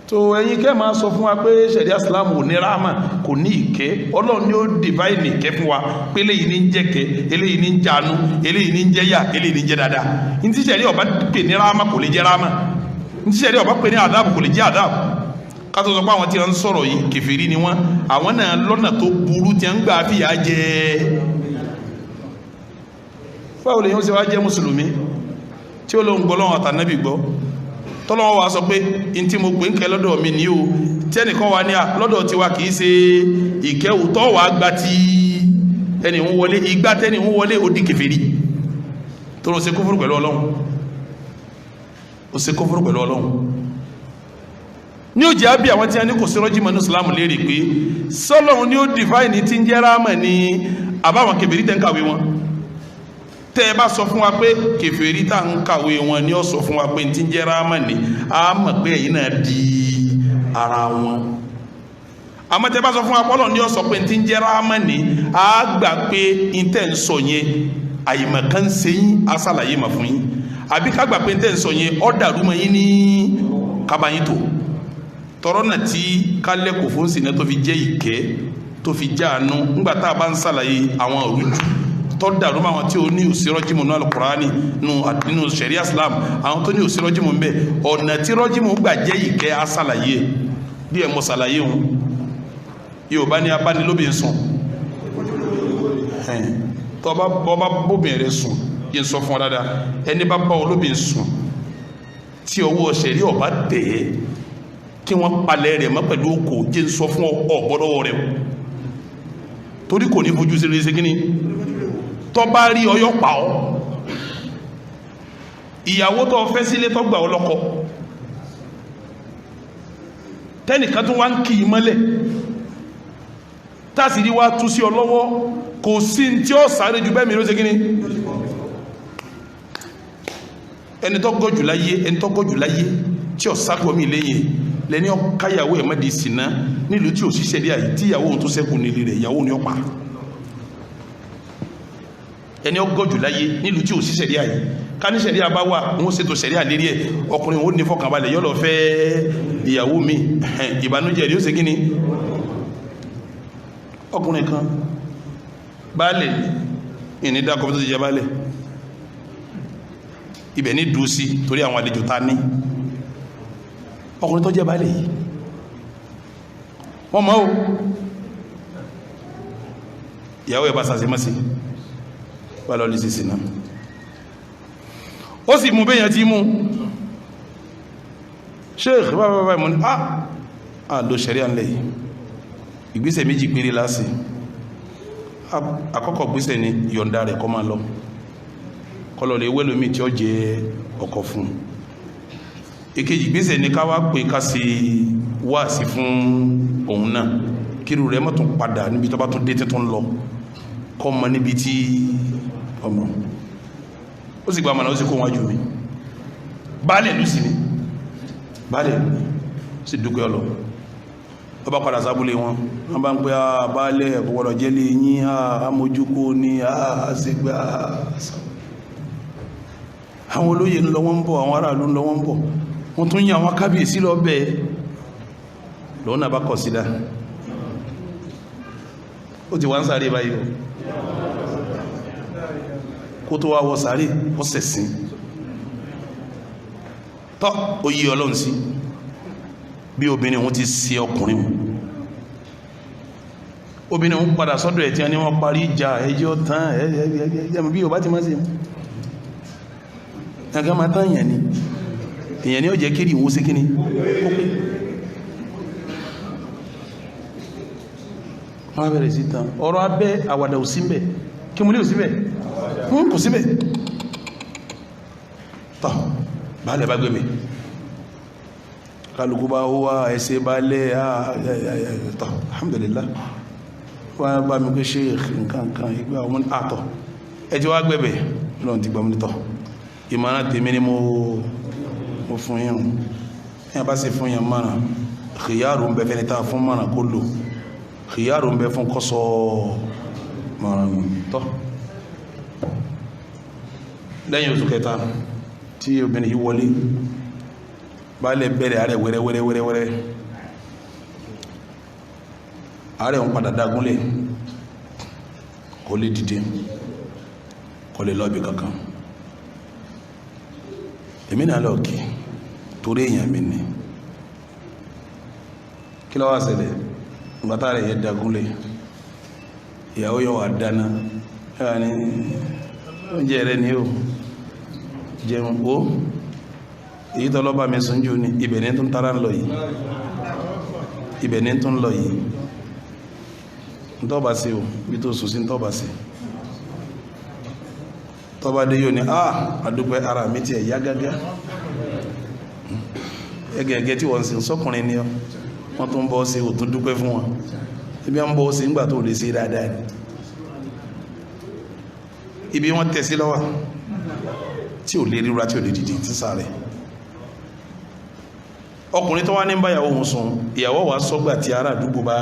S1: tó ẹ̀yin kẹ́ máa sọ fún wa pé ṣẹ̀ríà Islam ò ní ráàmà kò ní ìkẹ́ Ọlọ́run ni ó divine ìkẹ́ fún wa pé eléyìí ní ń jẹ́ kẹ́ eléyìí ní ń jánu eléyìí ní ń jẹ́ yà eléyìí ní ń jẹ́ dáadáa ní tí ṣẹ̀ríà ọba pè ní ráàmà kò lè jẹ́ ráàmà ní tí ṣẹ̀ríà ọba pè ní àdáàbò kò lè jẹ́ àdáàbò kátó sọ pé àwọn tí wọ́n ń sọ̀rọ̀ yìí kèfèrí ni wọ́n àwọn náà lọ́nà tó burú tí wọ́n ń gbà fìyà jẹ báwo lè yẹn ó ṣe wá jẹ́ mùsùlùmí tí ó lóun gbọ́ lọ́wọ́ àtànábì gbọ́ tọ́lọ́wọ́ wa sọ pé in tí mo gbé ń kẹ lọ́dọ̀ mi ní o tẹ́nìkan wa ní à lọ́dọ̀ tiwa kìí ṣe ìkẹ́wù tọ́ wà gba ti ẹni ń wọlé igbá tẹ́ni ń wọlé ó di kèfèrí tó lọ ṣe kófòrò pẹ̀lú Ọlọ́run ó ṣe kófòrò pẹ̀lú Ọlọ́run ní ó jẹ́ àbí àwọn tí a ní kò sí rọ́jímọ̀ ní Islam léèrè pé sọ́lọ́run ni ó divine tí ń jẹ́ ráàmà ní àbáwọn kèfèrí tẹ́ ń kàwé wọn tẹ́ ẹ bá sọ fún wa pé kèfèrí tá ń kàwé wọn ni ó sọ fún wa pé tí ń jẹ́ ráàmà ní a mọ̀ pé ẹ̀yin náà di ara wọn àmọ́ tẹ́ bá sọ fún wa pọ́lọ̀ ni ó sọ pé tí ń jẹ́ ráàmà ní a gbà pé intẹ́ ń sọ yẹn àyèmọ̀ kan ṣe yín a ṣàlàyé mà fún yín àbí ká gbà pé intẹ́ ń sọ yẹn ó dàrú mọ́ yín ní kábàáyín tó tọrọ náà tí kálẹ̀kò fún sínú tó fi jẹ́ ìkẹ́ tó fi jẹ́ àánú ńgbà tá a bá ń ṣàlàyé àwọn òrùjú tó dàrú mọ́ àwọn tí ó ní òsírọ́jìmù ní Al-Qur'ani nínú ṣẹ̀ríà Islam àwọn tó ní òsírọ́jìmù ń bẹ ọ̀nà tí rọ́jìmù gbà jẹ́ ìkẹ́ á ṣàlàyé bí ẹ̀ mọ̀ ṣàlàyé òun Yorùbá ní abánilóbi ń sùn tó bá bóbìnrin rẹ̀ sùn yìí ń sọ fún ọ dáadáa ẹni bá bá olóbi ń sùn tí ọwọ́ ṣẹ̀rí ọba tẹ̀ ẹ́ kí wọ́n palẹ̀ rẹ̀ mọ́ pẹ̀lú okò jẹ́ ń sọ fún ọ̀gbọ́dọ̀ rẹ̀ torí kò ní fojú sí rẹ̀ gíní tó bá rí ọyọ́ pa ọ́ ìyàwó tó fẹ́ sílé tó gbà ọ́ lọ́kọ tẹ́nìkan tó wá ń kì í mọ́lẹ̀ tásìrí wá tú sí ọ lọ́wọ́ kò sí tí ó sáré ju bẹ́ẹ̀ mi ló ṣe gíní ẹni tó gọ́jù láyé tí ó sákò mí lẹ́yìn lẹ́ni ọkáyàwó ẹ̀ mẹ́dì ìsìná nílùú tí ò ṣiṣẹ́ rí àyí tí ìyàwó ohun tó sẹ́kù nílé rẹ̀ ìyàwó ni ó pa ẹni ọgọ́jù láyé nílùú tí ò ṣiṣẹ́ rí àyí ká ní ṣẹ̀rí àbá wà wọ́n ṣètò ṣẹ̀rí àlérí ẹ̀ ọkùnrin ó ní fọkànbalẹ̀ yọ́ lọ fẹ́ ìyàwó mi ìbànújẹ́ rí ó ṣe kíni ọkùnrin kan baálẹ̀ ìní dákọ̀ tó ti jẹ baálẹ̀ ibẹ̀ ní dùú sí torí àwọn àlejò ta ní ọkùnrin tó jẹ́ baálẹ̀ yìí wọ́n mọ́ o ìyàwó ẹ̀ bá sàṣemọ́sí bá lọ lè ṣe náà ó sì mú bẹ́yàn tí mú sheikh bábábá ìmọ̀ ní ló ṣẹ̀rí à ń lẹ̀ yìí ìgbésẹ̀ méjì péré láti àkọ́kọ́ gbésẹ̀ ni yọ̀ǹda rẹ̀ kó máa lọ kọlọ̀ lè wẹ́lómi tí ó jẹ ọkọ fún èkejì gbésẹ̀ ní ká wá pé ká ṣe wáàsí fún òun náà kírù rẹ̀ mọ́ tún padà níbi tó bá tún dé tún lọ kọ́ mọ níbi tí ọmọ ó sì gba àmàlà ó sì kó wọn jù mí baálẹ̀ lù sí ni baálẹ̀ lù sí dúkẹ́ ọlọ ó bá padà sábúlé wọn wọ́n bá ń pẹ́ baálẹ̀ ẹ̀kọ́wọ́lọ̀ jẹ́lé yín àmójúkó ní àṣegbà àwọn olóyè ń lọ wọ́n ń bọ̀ àwọn aráàlú ń lọ wọ́n ń bọ̀ wọ́n tún yí àwọn kábíyèsí lọ bẹ́ẹ̀ lọ́wọ́n náà bá kọ̀ sídá ó ti wá ń sáré báyìí o kó tó wá wọ sáré ó sẹ̀sìn tọ́ ó yí ọlọ́run sí bí obìnrin òun ti ṣe ọkùnrin mu obìnrin òun padà sọ́dọ̀ ẹ̀ tí wọ́n ní wọ́n parí ìjà ẹjọ́ tán ẹ̀ẹ́dẹ̀ẹ́dẹ̀ bí o bá ti máa ṣe ẹ̀gá máa tán èèyàn ni ó jẹ́ kiri ìwó sí kíní ó pé wọ́n bẹ̀rẹ̀ sí tán ọ̀rọ̀ abẹ́ àwàdà òsínbẹ̀ kí mú ní òsínbẹ̀ kò síbẹ̀ tọ́ báálẹ̀ bá gbé mi kálukú bá wá ẹsẹ̀ báálẹ̀ tọ́ alhamdulillah wọ́n bá mi pé sheikh nǹkan ìgbà ọmọ àtọ̀ ẹ ti wá gbẹ̀bẹ̀ lọ́n ti gbọmọ́ nítọ̀ ìmọ̀ràn tèmi ni mo fún yín ẹ̀ bá sì fún yín mọ́ràn khiyaru ń bẹ fẹ́ni tá fún mọ́ràn kó lò khiyaru ń bẹ fún kọ́sọ́ mọ́ràn tọ́ lẹ́yìn oṣù kẹta tí obìnrin yìí wọlé baálẹ̀ bẹ̀rẹ̀ ààrẹ wẹ́rẹ́wẹ́rẹ́wẹ́rẹ́ ààrẹ ń padà dágúnlẹ̀ kò lè dìde kò lè lọ́bì kankan èmi náà lọ kí torí èèyàn mi ní kí ló wá ṣẹlẹ̀ ìgbàtà rẹ̀ yẹ dágúnlẹ̀ ìyàwó yọ wà dáná ẹ̀wà ní oúnjẹ rẹ̀ ní o jẹun ó èyí tọ́lọ́ bá mi sùn jù ní ibẹ̀ ní tún tara ń lọ yìí ibẹ̀ ní tún lọ yìí ntọ́ba sí o bí tó sùn sí ntọ́ba sí tọ́ba dé yóò ní àdúpẹ́ ara mi ti ẹ̀yà gágá ẹgẹ̀ẹ́gẹ́ tí wọ́n sin sọ́kùnrin ni wọ́n tún bọ́ sí òtún dúpẹ́ fún wọn ibi wọ́n bọ́ sí ńgbà tó lè ṣe dáadáa ni ibi wọ́n tẹ̀ sí lọ́wọ́ tí ò lè ríra tí ò lè dìde tí sáré ọkùnrin tó wá ní báyàwó òun sùn ìyàwó wa sọ́gbà tí ará àdúgbò bá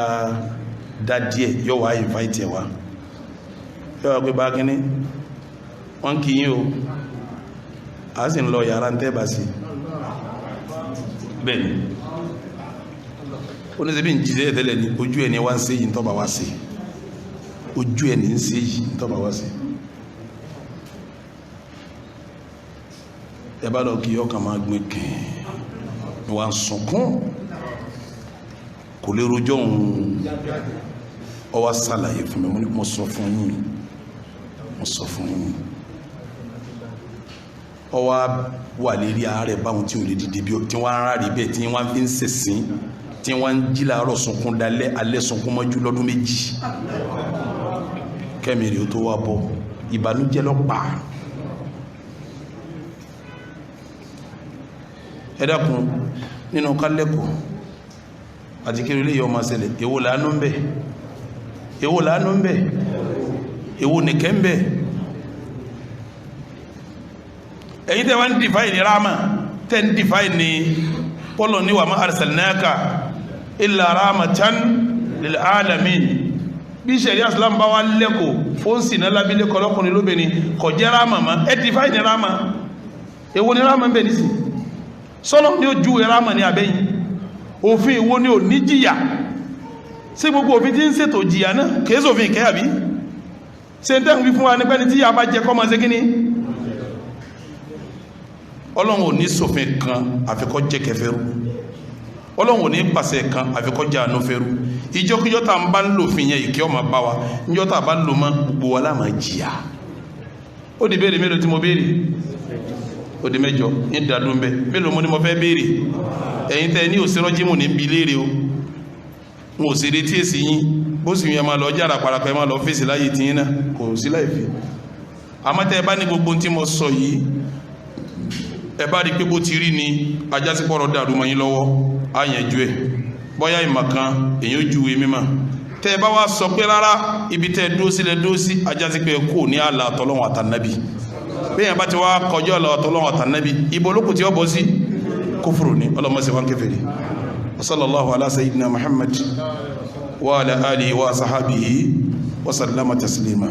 S1: dá díẹ̀ yóò wá invite ẹ̀ wá yóò wá pé bá kíní wọ́n kì í o a sì ń lọ yàrá ń tẹ́bà sí bẹ́ẹ̀ni ó ní sẹ́bí ń jíṣẹ́ tẹ́lẹ̀ ní ojú ẹni wá ń ṣe yìí tọ́bà wá sí ojú ẹni ń ṣe yìí tọ́bà wá sí ẹbá lọ kí ọkà máa gbé kẹ́ẹ̀ wà ń sunkún kò lè rojọ́ òun ọwá sàlàyé fún mi mo sọ fún yín ọwá wà lérí ààrẹ báwọn tí ò lè dìde bí tí wọ́n rárá rí bẹ́ẹ̀ tí wọ́n fi ń sẹ̀sìn tí wọ́n ń jí láàárọ̀ sunkún dalẹ́ alẹ́ sunkún mọ́jú lọ́dún méjì kẹ́mìrì ó tó wá bọ́ ìbànújẹ́ lọ́pàá ẹ dákun nínú kálẹ́kọ̀ọ́ àti kí ilé yọ ma ṣẹlẹ̀ èwo láánú ń bẹ èwo nìkẹ́ ń bẹ ẹ̀yin tẹ́ wá ń dìfáì ní ráàmà tẹ́ ń dìfáì ní pọ́lọ̀ ní wa ma arsalnaka illa rahmatan lil alamin bí ṣẹ̀rí islam bá wá lẹ́kọ̀ọ́ ó ń sì náà lábílẹ̀ kọlọ́kùnrin lóbìnrin kọ̀ jẹ́ ráàmà má ẹ dìfáì ní ráàmà èwo ní ráàmà ń bẹ nísìn sọ́lọ́ ní ó ju ráàmà ní abẹ́yìn òfin ìwọ ni ò ní jìyà sí gbogbo òfin tí ń ṣètò jìyà náà kìí sófin ìkẹ́ àbí ṣe ń tẹ́ ń fi fún wa ní pẹ́ni tí a bá jẹ kọ́ máa ṣe kíní ọlọ́run ò ní sófin kan àfikọ́ jẹ́ kẹfẹ́rú Ọlọ́run ní pàṣẹ kan àfi kó jẹ́ àánú fẹ́rú ìjọkíjọ́ tá ń bá ń lò fi yẹn ìkẹ́ ọmọ bá wa níjọ́ tá bá ń lò mọ́ gbogbo wa láàmà jìyà. Ó di béèrè mélòó tí mo béèrè ó di mẹ́jọ ní ìdádún bẹ́ mélòó mo ní mo fẹ́ béèrè ẹ̀yin tẹ́ ní òsèrọ́jímù ní bí léèrè o wọn ò sì retí èsì yín bó sì yẹn máa lọ jára parapẹ́ máa lọ fèsì láyé tí yín náà kò sí láì fi àmọ́ tẹ́ ẹ bá ní gbogbo tí mo sọ yìí ẹ bá rí pé bó ti rí ni ajásípọ̀rọ̀ dàrú mọ́ yín lọ́wọ́ á yẹnjú ẹ̀ bọ́yá ìmọ̀ kan èyí ó juwe mímọ̀ tẹ́ ẹ bá wá sọ pé rárá ibi tẹ́ ẹ dúró sílẹ̀ dúró sí ajásípẹ́ kò ní àlà àtọ́lọ́wọ̀n àtànábì bẹ́ẹ̀ bá ti wá kọjọ́ àlà àtọ́lọ́wọ̀n àtànábì ibo lókù tí ó bọ́ sí kófùrù ní ọlọ́mọsí wọn kèfèrí. Sallallahu ala sayyidina Muhammad wa ala alihi wa sahabihi wa sallama taslima.